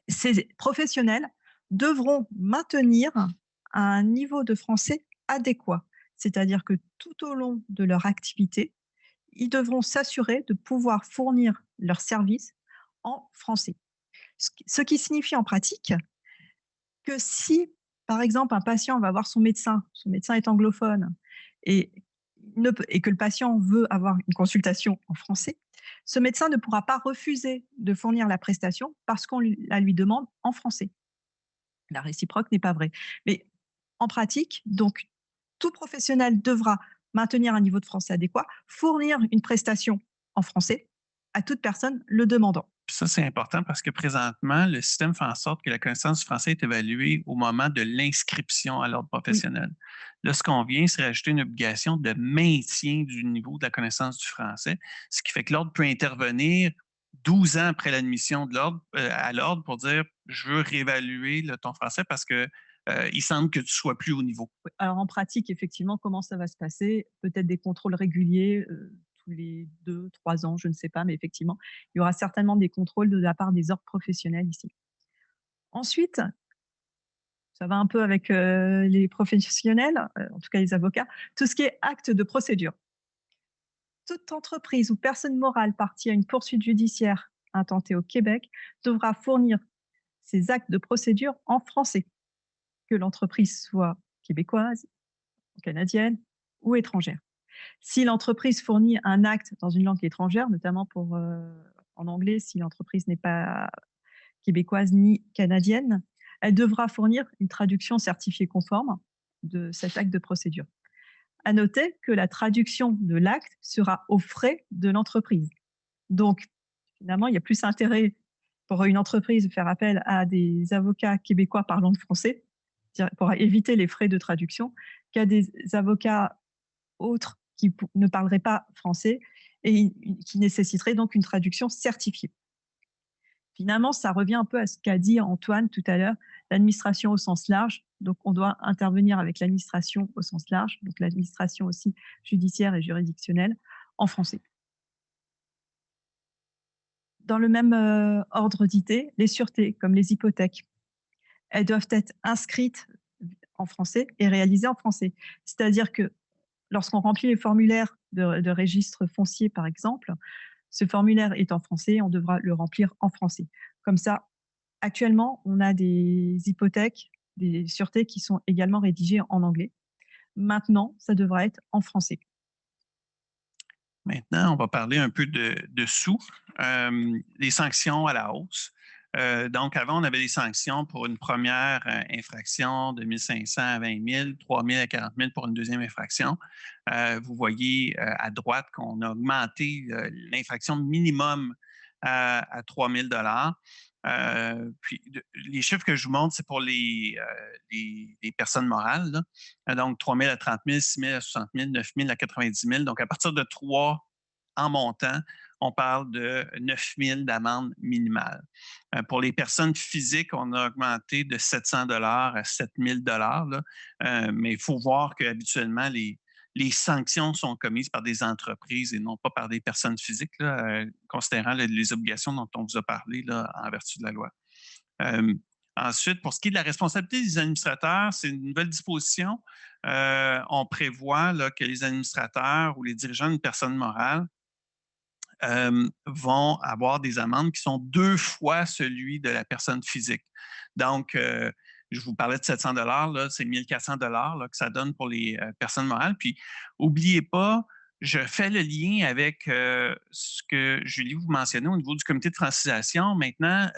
Ces professionnels devront maintenir un niveau de français adéquat, c'est-à-dire que tout au long de leur activité, ils devront s'assurer de pouvoir fournir leurs services en français. Ce qui signifie en pratique que si, par exemple, un patient va voir son médecin est anglophone, et que le patient veut avoir une consultation en français, ce médecin ne pourra pas refuser de fournir la prestation parce qu'on la lui demande en français. La réciproque n'est pas vraie. Mais en pratique, donc, tout professionnel devra maintenir un niveau de français adéquat, fournir une prestation en français à toute personne le demandant. Puis ça, c'est important parce que présentement, le système fait en sorte que la connaissance du français est évaluée au moment de l'inscription à l'ordre professionnel. Oui. Là, ce qu'on vient, c'est rajouter une obligation de maintien du niveau de la connaissance du français, ce qui fait que l'ordre peut intervenir 12 ans après l'admission de l'ordre, à l'ordre pour dire « je veux réévaluer ton français parce que il semble que tu sois plus au niveau ». Alors en pratique, effectivement, comment ça va se passer? Peut-être des contrôles réguliers tous les 2, 3 ans, je ne sais pas, mais effectivement, il y aura certainement des contrôles de la part des ordres professionnels ici. Ensuite, ça va un peu avec les professionnels, en tout cas les avocats, tout ce qui est acte de procédure. Toute entreprise ou personne morale partie à une poursuite judiciaire intentée au Québec devra fournir ses actes de procédure en français, que l'entreprise soit québécoise, canadienne ou étrangère. Si l'entreprise fournit un acte dans une langue étrangère, notamment en anglais, si l'entreprise n'est pas québécoise ni canadienne, elle devra fournir une traduction certifiée conforme de cet acte de procédure. À noter que la traduction de l'acte sera aux frais de l'entreprise. Donc, finalement, il y a plus intérêt pour une entreprise de faire appel à des avocats québécois parlant le français pour éviter les frais de traduction qu'à des avocats autres qui ne parleraient pas français et qui nécessiteraient donc une traduction certifiée. Finalement, ça revient un peu à ce qu'a dit Antoine tout à l'heure, l'administration au sens large. Donc, on doit intervenir avec l'administration au sens large, donc l'administration aussi judiciaire et juridictionnelle, en français. Dans le même ordre d'idée, les sûretés, comme les hypothèques, elles doivent être inscrites en français et réalisées en français. C'est-à-dire que lorsqu'on remplit les formulaires de registre foncier, par exemple, ce formulaire est en français, on devra le remplir en français. Comme ça, actuellement, on a des hypothèques, des sûretés qui sont également rédigées en anglais. Maintenant, ça devra être en français. Maintenant, on va parler un peu de sous, les sanctions à la hausse. Donc, avant, on avait des sanctions pour une première infraction de 1 500 à 20 000, 3 000 à 40 000 pour une deuxième infraction. Vous voyez à droite qu'on a augmenté l'infraction minimum à 3 000 puis les chiffres que je vous montre, c'est pour les personnes morales. Là. Donc, 3 000 à 30 000, 6 000 à 60 000, 9 000 à 90 000. Donc, à partir de 3 en montant, on parle de 9 000 d'amende minimale. Pour les personnes physiques, on a augmenté de 700 $ à 7 000 $. Mais il faut voir qu'habituellement, les sanctions sont commises par des entreprises et non pas par des personnes physiques, là, considérant les obligations dont on vous a parlé là, en vertu de la loi. Ensuite, pour ce qui est de la responsabilité des administrateurs, c'est une nouvelle disposition. On prévoit là, que les administrateurs ou les dirigeants d'une personne morale vont avoir des amendes qui sont 2 fois celui de la personne physique. Donc, je vous parlais de 700 $, c'est 1 400 $ que ça donne pour les personnes morales. Puis, n'oubliez pas, je fais le lien avec ce que Julie vous mentionnait au niveau du comité de francisation maintenant,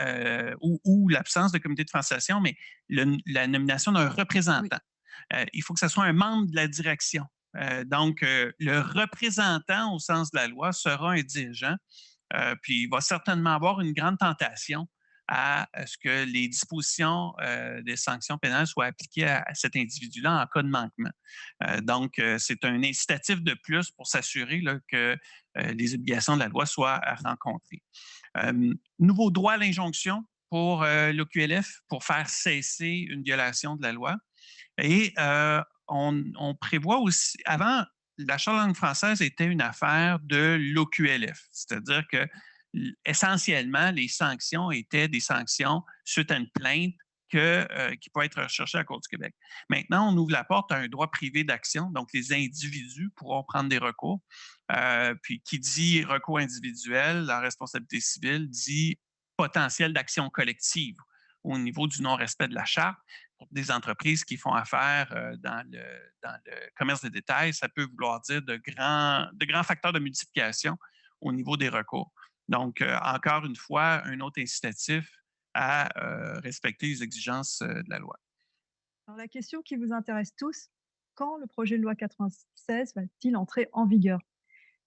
ou l'absence de comité de francisation, mais la nomination d'un représentant. Oui. Il faut que ce soit un membre de la direction. Donc, le représentant au sens de la loi sera un dirigeant, puis il va certainement avoir une grande tentation à ce que les dispositions des sanctions pénales soient appliquées à cet individu-là en cas de manquement. Donc, c'est un incitatif de plus pour s'assurer là, que les obligations de la loi soient rencontrées. Nouveau droit à l'injonction pour l'OQLF pour faire cesser une violation de la loi. Et on prévoit aussi, avant, la Charte de la langue française était une affaire de l'OQLF, c'est-à-dire que essentiellement, les sanctions étaient des sanctions suite à une plainte qui peut être recherchée à la Cour du Québec. Maintenant, on ouvre la porte à un droit privé d'action, donc les individus pourront prendre des recours. Puis qui dit recours individuel, la responsabilité civile dit potentiel d'action collective au niveau du non-respect de la charte. Pour des entreprises qui font affaire dans le commerce de détail, ça peut vouloir dire de grands facteurs de multiplication au niveau des recours. Donc, encore une fois, un autre incitatif à respecter les exigences de la loi. Alors, la question qui vous intéresse tous, quand le projet de loi 96 va-t-il entrer en vigueur?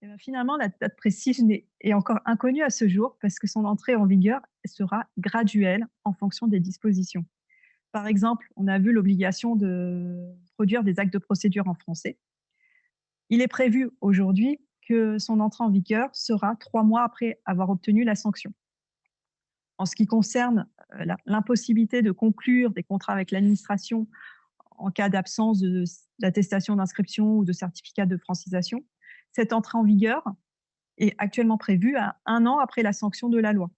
Et bien, finalement, la date précise est encore inconnue à ce jour parce que son entrée en vigueur sera graduelle en fonction des dispositions. Par exemple, on a vu l'obligation de produire des actes de procédure en français. Il est prévu aujourd'hui que son entrée en vigueur sera 3 mois après avoir obtenu la sanction. En ce qui concerne l'impossibilité de conclure des contrats avec l'administration en cas d'absence d'attestation d'inscription ou de certificat de francisation, cette entrée en vigueur est actuellement prévu à 1 an après la sanction de la loi.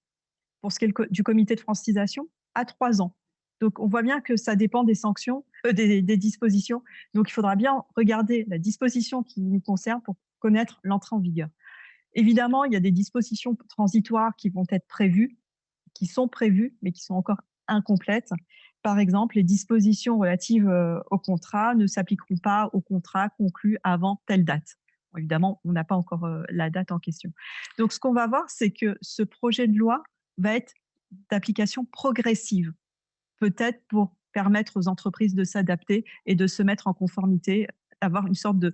Pour ce qui est du comité de francisation, à 3 ans. Donc, on voit bien que ça dépend des sanctions, des dispositions. Donc, il faudra bien regarder la disposition qui nous concerne pour connaître l'entrée en vigueur. Évidemment, il y a des dispositions transitoires qui vont être prévues, qui sont prévues, mais qui sont encore incomplètes. Par exemple, les dispositions relatives au contrat ne s'appliqueront pas au contrat conclu avant telle date. Bon, évidemment, on n'a pas encore la date en question. Donc, ce qu'on va voir, c'est que ce projet de loi va être d'application progressive, peut-être pour permettre aux entreprises de s'adapter et de se mettre en conformité, avoir une sorte de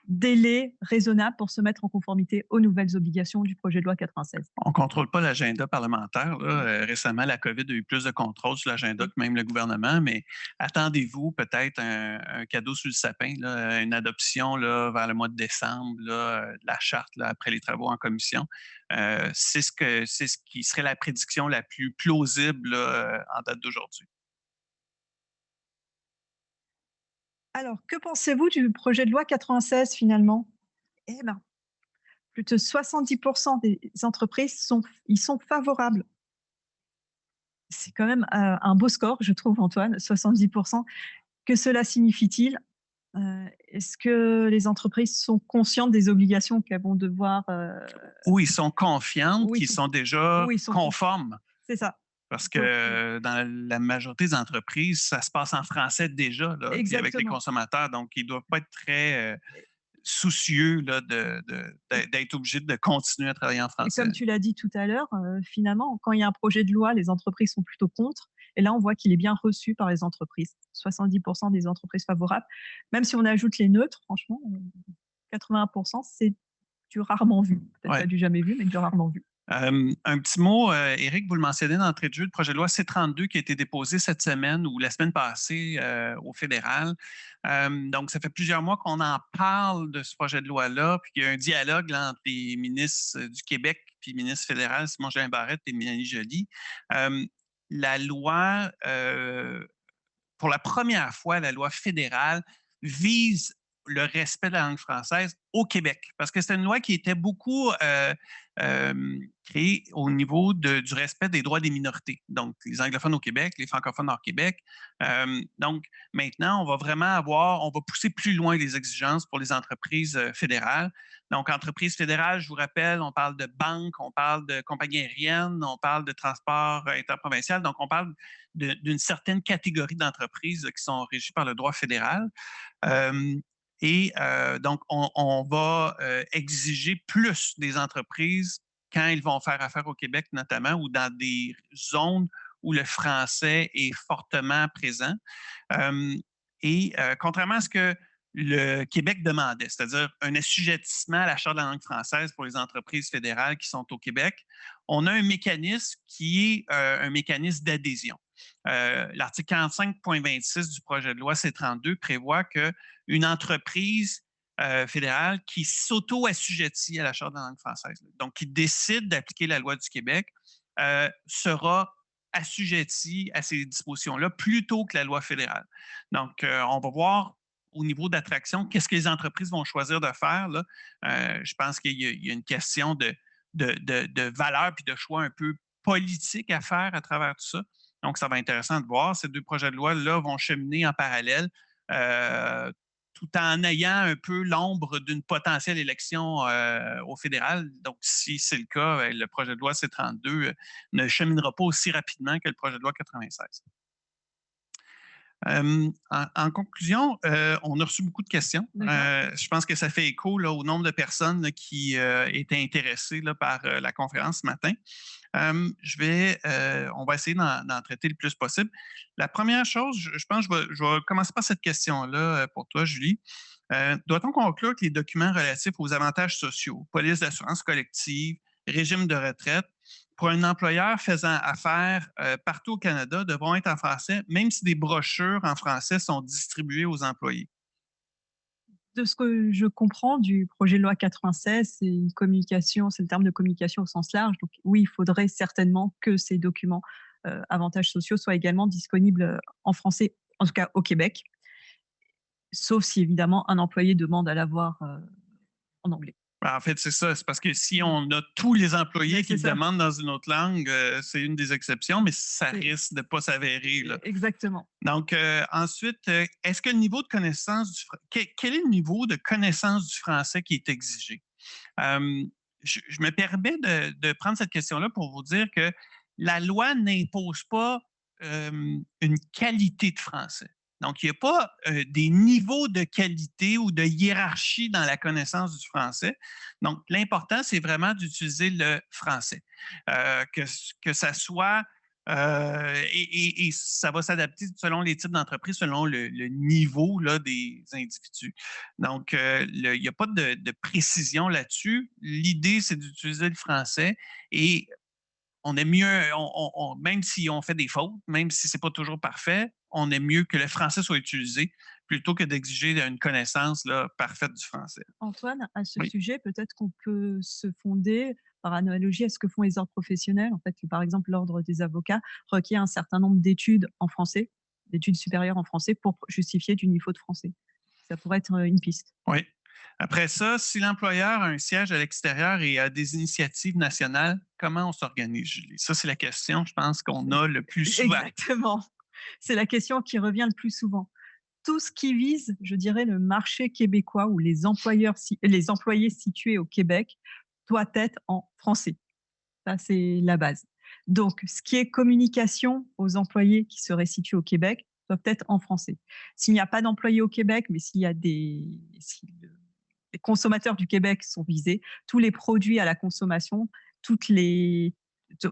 délai raisonnable pour se mettre en conformité aux nouvelles obligations du projet de loi 96. On ne contrôle pas l'agenda parlementaire. Là. Récemment, la COVID a eu plus de contrôle sur l'agenda que même le gouvernement, mais attendez-vous peut-être un cadeau sur le sapin, là, une adoption là, vers le mois de décembre, là, de la charte là, après les travaux en commission. C'est ce qui serait la prédiction la plus plausible là, en date d'aujourd'hui. Alors, que pensez-vous du projet de loi 96 finalement? Eh bien, plus de 70% des entreprises sont favorables. C'est quand même un beau score, je trouve, Antoine, 70%. Que cela signifie-t-il? Est-ce que les entreprises sont conscientes des obligations qu'elles vont devoir... Ou ils sont confiantes, qu'ils sont déjà conformes. C'est ça. Parce que dans la majorité des entreprises, ça se passe en français déjà, là, puis avec les consommateurs. Donc, ils ne doivent pas être très soucieux là, d'être obligés de continuer à travailler en français. Et comme tu l'as dit tout à l'heure, finalement, quand il y a un projet de loi, les entreprises sont plutôt contre. Et là, on voit qu'il est bien reçu par les entreprises. 70% des entreprises favorables. Même si on ajoute les neutres, franchement, 80%, c'est du rarement vu. Peut-être pas du jamais vu, mais du rarement vu. Un petit mot, Éric, vous le mentionnez d'entrée de jeu, le projet de loi C-32 qui a été déposé cette semaine ou la semaine passée au fédéral. Donc, ça fait plusieurs mois qu'on en parle de ce projet de loi-là, puis qu'il y a un dialogue là, entre les ministres du Québec puis le ministre fédéral, Simon-Jean Barrette et Mélanie Joly. La loi, pour la première fois, la loi fédérale vise le respect de la langue française au Québec, parce que c'est une loi qui était beaucoup créée au niveau du respect des droits des minorités. Donc, les anglophones au Québec, les francophones hors Québec. Donc, maintenant, on va pousser plus loin les exigences pour les entreprises fédérales. Donc, entreprises fédérales, je vous rappelle, on parle de banques, on parle de compagnies aériennes, on parle de transport interprovincial. Donc, on parle d'une certaine catégorie d'entreprises qui sont régies par le droit fédéral. Donc, on va exiger plus des entreprises quand ils vont faire affaire au Québec, notamment, ou dans des zones où le français est fortement présent. Contrairement à ce que le Québec demandait, c'est-à-dire un assujettissement à la Charte de la langue française pour les entreprises fédérales qui sont au Québec, on a un mécanisme qui est un mécanisme d'adhésion. L'article 45.26 du projet de loi C-32 prévoit qu'une entreprise fédérale qui s'auto-assujettit à la Charte de la langue française, donc qui décide d'appliquer la loi du Québec, sera assujettie à ces dispositions-là plutôt que la loi fédérale. Donc, on va voir au niveau d'attraction, qu'est-ce que les entreprises vont choisir de faire. Là? Je pense qu'il y a une question de valeur puis de choix un peu politique à faire à travers tout ça. Donc, ça va être intéressant de voir. Ces deux projets de loi-là vont cheminer en parallèle tout en ayant un peu l'ombre d'une potentielle élection au fédéral. Donc, si c'est le cas, le projet de loi C-32 ne cheminera pas aussi rapidement que le projet de loi 96. En conclusion, on a reçu beaucoup de questions. Je pense que ça fait écho là, au nombre de personnes là, qui étaient intéressées là, par la conférence ce matin. On va essayer d'en traiter le plus possible. La première chose, je pense que je vais commencer par cette question-là pour toi, Julie. Doit-on conclure que les documents relatifs aux avantages sociaux, police d'assurance collective, régime de retraite, pour un employeur faisant affaire partout au Canada devront être en français, même si des brochures en français sont distribuées aux employés? De ce que je comprends du projet de loi 96, c'est une communication, c'est le terme de communication au sens large. Donc oui, il faudrait certainement que ces documents avantages sociaux soient également disponibles en français, en tout cas au Québec, sauf si évidemment un employé demande à l'avoir en anglais. En fait, c'est ça. C'est parce que si on a tous les employés qui demandent dans une autre langue, c'est une des exceptions, mais ça risque de ne pas s'avérer. Exactement. Donc, ensuite, est-ce que le niveau de connaissance quel est le niveau de connaissance du français qui est exigé? Je me permets de prendre cette question-là pour vous dire que la loi n'impose pas une qualité de français. Donc, il n'y a pas des niveaux de qualité ou de hiérarchie dans la connaissance du français. Donc, l'important, c'est vraiment d'utiliser le français. Que ça soit et ça va s'adapter selon les types d'entreprises, selon le niveau là, des individus. Donc, il n'y a pas de précision là-dessus. L'idée, c'est d'utiliser le français et on est mieux, même si on fait des fautes, même si ce n'est pas toujours parfait, on est mieux que le français soit utilisé plutôt que d'exiger une connaissance là, parfaite du français. Antoine, à ce sujet, peut-être qu'on peut se fonder par analogie à ce que font les ordres professionnels. En fait, par exemple, l'ordre des avocats requiert un certain nombre d'études en français, d'études supérieures en français pour justifier du niveau de français. Ça pourrait être une piste. Oui. Après ça, si l'employeur a un siège à l'extérieur et a des initiatives nationales, comment on s'organise, Julie? Ça, c'est la question, je pense, qu'on a le plus souvent. Exactement. C'est la question qui revient le plus souvent. Tout ce qui vise, je dirais, le marché québécois ou les employés situés au Québec doit être en français. Ça, c'est la base. Donc, ce qui est communication aux employés qui seraient situés au Québec doit être en français. S'il n'y a pas d'employés au Québec, mais s'il y a si les consommateurs du Québec sont visés, tous les produits à la consommation,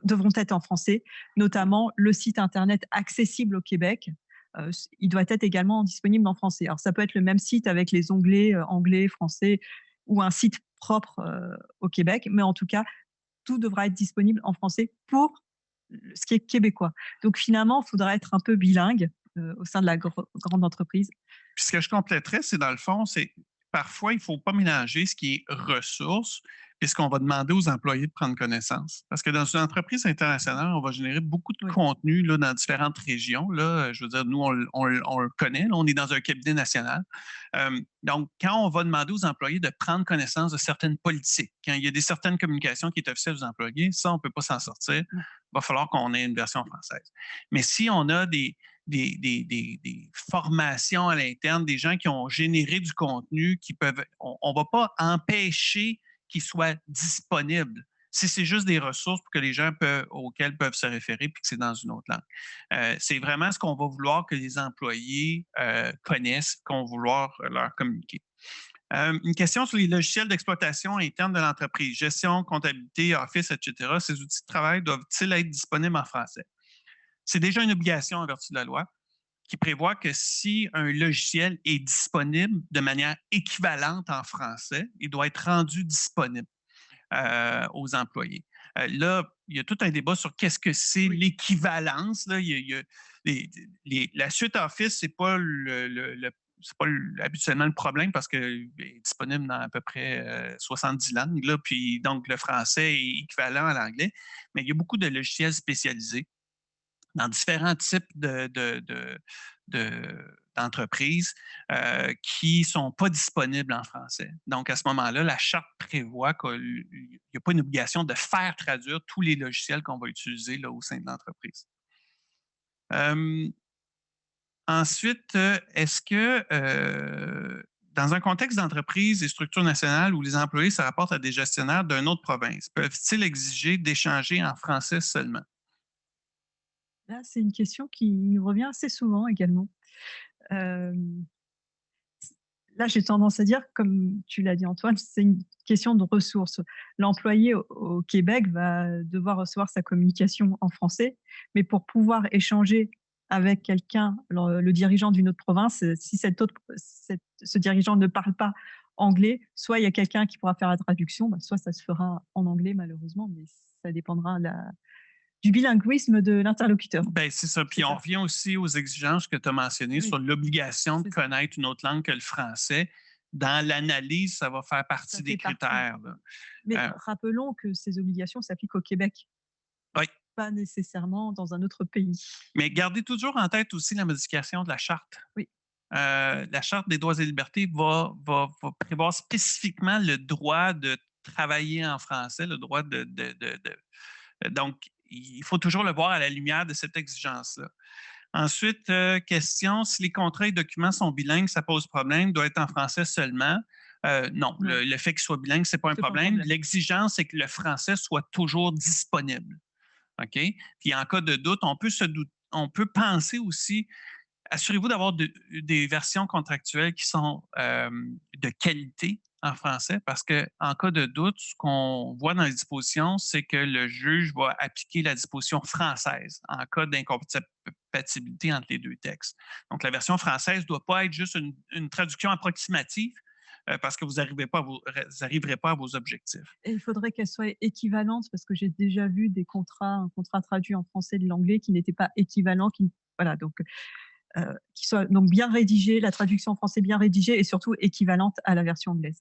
devront être en français, notamment le site Internet accessible au Québec. Il doit être également disponible en français. Alors, ça peut être le même site avec les onglets anglais, français ou un site propre au Québec, mais en tout cas, tout devra être disponible en français pour ce qui est québécois. Donc, finalement, il faudra être un peu bilingue au sein de la grande entreprise. Puis ce que je compléterais, c'est dans le fond, c'est parfois, il ne faut pas mélanger ce qui est ressources et ce qu'on va demander aux employés de prendre connaissance. Parce que dans une entreprise internationale, on va générer beaucoup de contenu là, dans différentes régions. Là. Je veux dire, nous, on le connaît. Là, on est dans un cabinet national. Donc, quand on va demander aux employés de prendre connaissance de certaines politiques, quand il y a certaines communications qui sont officielles aux employés, ça, on ne peut pas s'en sortir. Il va falloir qu'on ait une version française. Mais si on a des formations à l'interne, des gens qui ont généré du contenu qui peuvent. On ne va pas empêcher qu'ils soient disponibles. Si c'est juste des ressources pour que les gens auxquelles peuvent se référer puis que c'est dans une autre langue. C'est vraiment ce qu'on va vouloir que les employés connaissent, qu'on va vouloir leur communiquer. Une question sur les logiciels d'exploitation interne de l'entreprise, gestion, comptabilité, Office, etc. Ces outils de travail doivent-ils être disponibles en français? C'est déjà une obligation en vertu de la loi qui prévoit que si un logiciel est disponible de manière équivalente en français, il doit être rendu disponible aux employés. Là, il y a tout un débat sur qu'est-ce que c'est l'équivalence. Là. La suite Office, c'est pas habituellement le problème parce qu'il est disponible dans à peu près 70 langues. Là, puis donc, le français est équivalent à l'anglais. Mais il y a beaucoup de logiciels spécialisés dans différents types d'entreprises qui ne sont pas disponibles en français. Donc, à ce moment-là, la charte prévoit qu'il n'y a pas une obligation de faire traduire tous les logiciels qu'on va utiliser là, au sein de l'entreprise. Ensuite, est-ce que dans un contexte d'entreprise et structure nationale où les employés se rapportent à des gestionnaires d'une autre province, peuvent-ils exiger d'échanger en français seulement? Là, c'est une question qui nous revient assez souvent également. Là, j'ai tendance à dire, comme tu l'as dit Antoine, c'est une question de ressources. L'employé au Québec va devoir recevoir sa communication en français, mais pour pouvoir échanger avec quelqu'un, le dirigeant d'une autre province, si ce dirigeant ne parle pas anglais, soit il y a quelqu'un qui pourra faire la traduction, soit ça se fera en anglais malheureusement, mais ça dépendra du bilinguisme de l'interlocuteur. Ben, c'est ça. Puis on revient aussi aux exigences que tu as mentionnées sur l'obligation de connaître une autre langue que le français. Dans l'analyse, ça va faire partie des critères. Là. Mais rappelons que ces obligations s'appliquent au Québec. Oui. Pas nécessairement dans un autre pays. Mais gardez toujours en tête aussi la modification de la charte. Oui. la Charte des droits et libertés va prévoir spécifiquement le droit de travailler en français, le droit donc, il faut toujours le voir à la lumière de cette exigence-là. Ensuite, question, si les contrats et documents sont bilingues, ça pose problème, doit être en français seulement. Non, le fait qu'il soit bilingue, ce n'est pas un problème. L'exigence, c'est que le français soit toujours disponible. OK? Puis en cas de doute, on peut penser aussi, assurez-vous d'avoir des versions contractuelles qui sont de qualité en français, parce qu'en cas de doute, ce qu'on voit dans les dispositions, c'est que le juge va appliquer la disposition française en cas d'incompatibilité entre les deux textes. Donc, la version française ne doit pas être juste une traduction approximative, parce que vous n'arriverez pas à vos objectifs. Et il faudrait qu'elle soit équivalente, parce que j'ai déjà vu un contrat traduit en français de l'anglais qui n'était pas équivalent, voilà, donc qui soit donc bien rédigé, la traduction en français bien rédigée et surtout équivalente à la version anglaise.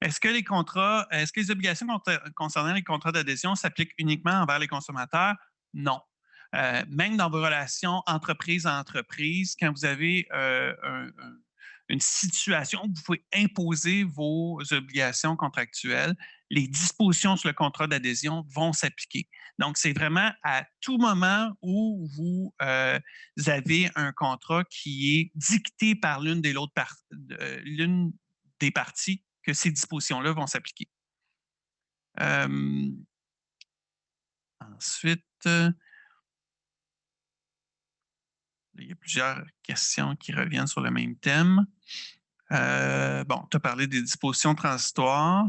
Est-ce que les obligations concernant les contrats d'adhésion s'appliquent uniquement envers les consommateurs? Non. Même dans vos relations entreprise à entreprise, quand vous avez une situation où vous pouvez imposer vos obligations contractuelles, les dispositions sur le contrat d'adhésion vont s'appliquer. Donc, c'est vraiment à tout moment où vous avez un contrat qui est dicté par l'une des parties que ces dispositions-là vont s'appliquer. Ensuite, il y a plusieurs questions qui reviennent sur le même thème. Bon, tu as parlé des dispositions transitoires.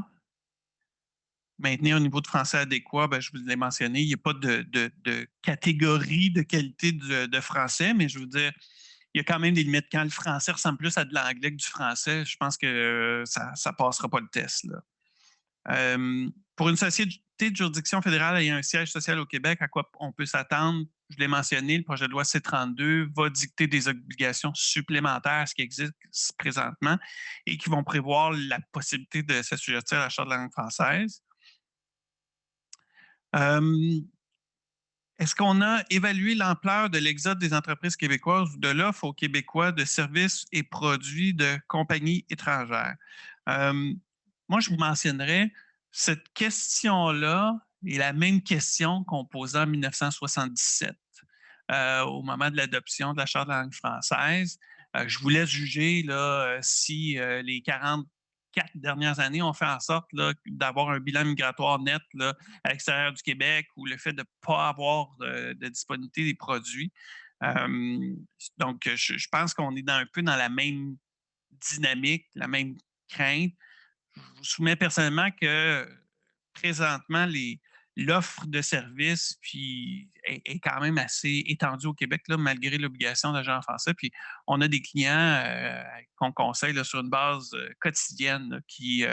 Maintenir un niveau de français adéquat, ben, je vous l'ai mentionné, il n'y a pas de catégorie de qualité de français, mais je veux dire, il y a quand même des limites. Quand le français ressemble plus à de l'anglais que du français, je pense que ça ne passera pas le test, là. Pour une société de juridiction fédérale ayant un siège social au Québec, à quoi on peut s'attendre? Je l'ai mentionné, le projet de loi C-32 va dicter des obligations supplémentaires à ce qui existe présentement et qui vont prévoir la possibilité de s'assujettir à la Charte de la langue française. Est-ce qu'on a évalué l'ampleur de l'exode des entreprises québécoises ou de l'offre aux Québécois de services et produits de compagnies étrangères? Moi, je vous mentionnerais, cette question-là est la même question qu'on posait en 1977, au moment de l'adoption de la Charte de la langue française. Je vous laisse juger là, si les 44 dernières années ont fait en sorte d'avoir un bilan migratoire net là, à l'extérieur du Québec ou le fait de ne pas avoir de disponibilité des produits. Donc, je pense qu'on est un peu dans la même dynamique, la même crainte. Je vous soumets personnellement que présentement, l'offre de services est quand même assez étendue au Québec, là, malgré l'obligation d'agir en français. Puis on a des clients qu'on conseille là, sur une base quotidienne là, qui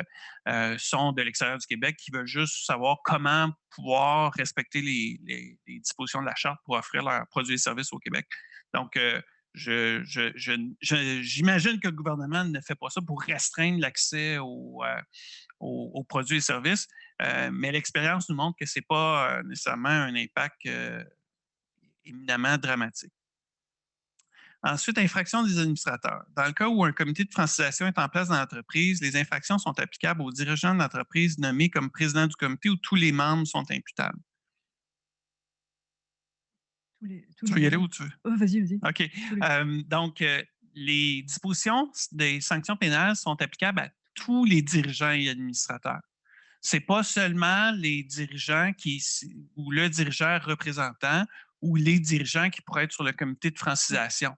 sont de l'extérieur du Québec, qui veulent juste savoir comment pouvoir respecter les dispositions de la Charte pour offrir leurs produits et services au Québec. Donc, j'imagine que le gouvernement ne fait pas ça pour restreindre l'accès aux produits et services, mais l'expérience nous montre que ce n'est pas nécessairement un impact éminemment dramatique. Ensuite, infraction des administrateurs. Dans le cas où un comité de francisation est en place dans l'entreprise, les infractions sont applicables aux dirigeants de l'entreprise nommés comme président du comité où tous les membres sont imputables. Tu veux y aller où tu veux? Oh, vas-y. OK. Donc, les dispositions des sanctions pénales sont applicables à tous les dirigeants et administrateurs. Ce n'est pas seulement les dirigeants ou le dirigeant représentant ou les dirigeants qui pourraient être sur le comité de francisation.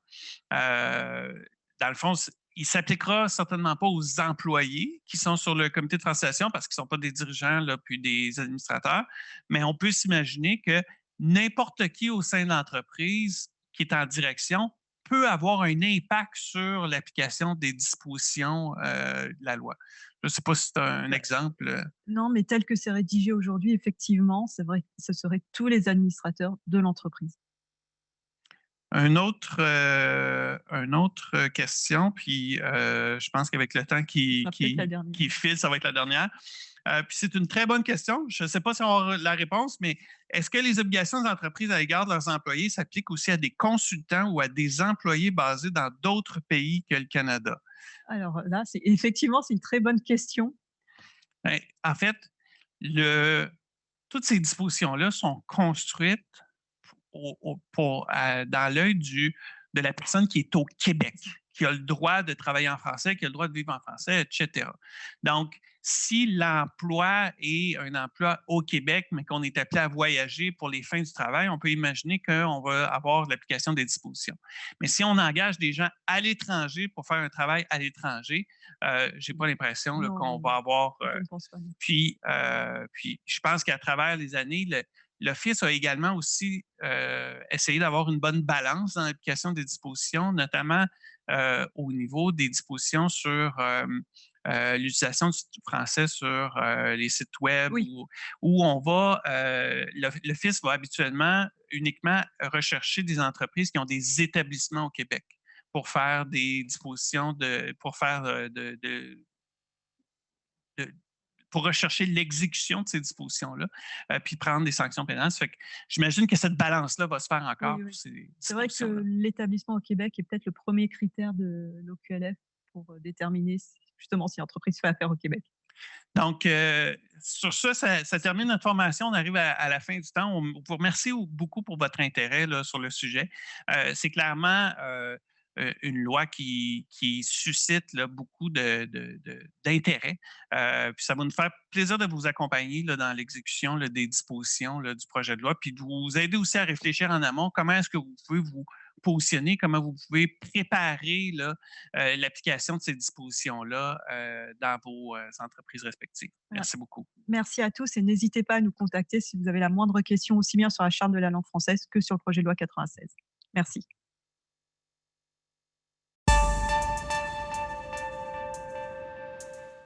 Dans le fond, il ne s'appliquera certainement pas aux employés qui sont sur le comité de francisation parce qu'ils ne sont pas des dirigeants là, puis des administrateurs, mais on peut s'imaginer que n'importe qui au sein de l'entreprise qui est en direction peut avoir un impact sur l'application des dispositions de la loi. Je ne sais pas si c'est un exemple. Non, mais tel que c'est rédigé aujourd'hui, effectivement, c'est vrai que ce seraient tous les administrateurs de l'entreprise. Une autre question, puis je pense qu'avec le temps qui file, ça va être la dernière. Puis c'est une très bonne question. Je ne sais pas si on aura la réponse, mais est-ce que les obligations des entreprises à l'égard de leurs employés s'appliquent aussi à des consultants ou à des employés basés dans d'autres pays que le Canada? Alors là, effectivement, c'est une très bonne question. Ben, en fait, toutes ces dispositions-là sont construites dans l'œil de la personne qui est au Québec, qui a le droit de travailler en français, qui a le droit de vivre en français, etc. Donc, si l'emploi est un emploi au Québec, mais qu'on est appelé à voyager pour les fins du travail, on peut imaginer qu'on va avoir l'application des dispositions. Mais si on engage des gens à l'étranger pour faire un travail à l'étranger, je n'ai pas l'impression qu'on va avoir. Je ne pense pas. Puis, je pense qu'à travers les années, l'Office a également aussi essayé d'avoir une bonne balance dans l'application des dispositions, notamment au niveau des dispositions sur l'utilisation du français sur les sites web, Oui. où on va, l'Office va habituellement uniquement rechercher des entreprises qui ont des établissements au Québec pour faire des dispositions pour rechercher l'exécution de ces dispositions-là, puis prendre des sanctions pénales. Ça fait que j'imagine que cette balance-là va se faire encore. Oui, oui. Pour ces C'est vrai que dispositions-là. l'établissement au Québec est peut-être le premier critère de l'OQLF pour déterminer justement si l'entreprise fait affaire au Québec. Donc, sur ça termine notre formation. On arrive à la fin du temps. On vous remercie beaucoup pour votre intérêt là, sur le sujet. C'est clairement une loi qui suscite là, beaucoup d'intérêt. Puis ça va nous faire plaisir de vous accompagner là, dans l'exécution là, des dispositions là, du projet de loi, puis de vous aider aussi à réfléchir en amont comment est-ce que vous pouvez vous positionner, comment vous pouvez préparer l'application de ces dispositions-là dans vos entreprises respectives. Merci beaucoup. Merci à tous et n'hésitez pas à nous contacter si vous avez la moindre question, aussi bien sur la Charte de la langue française que sur le projet de loi 96. Merci.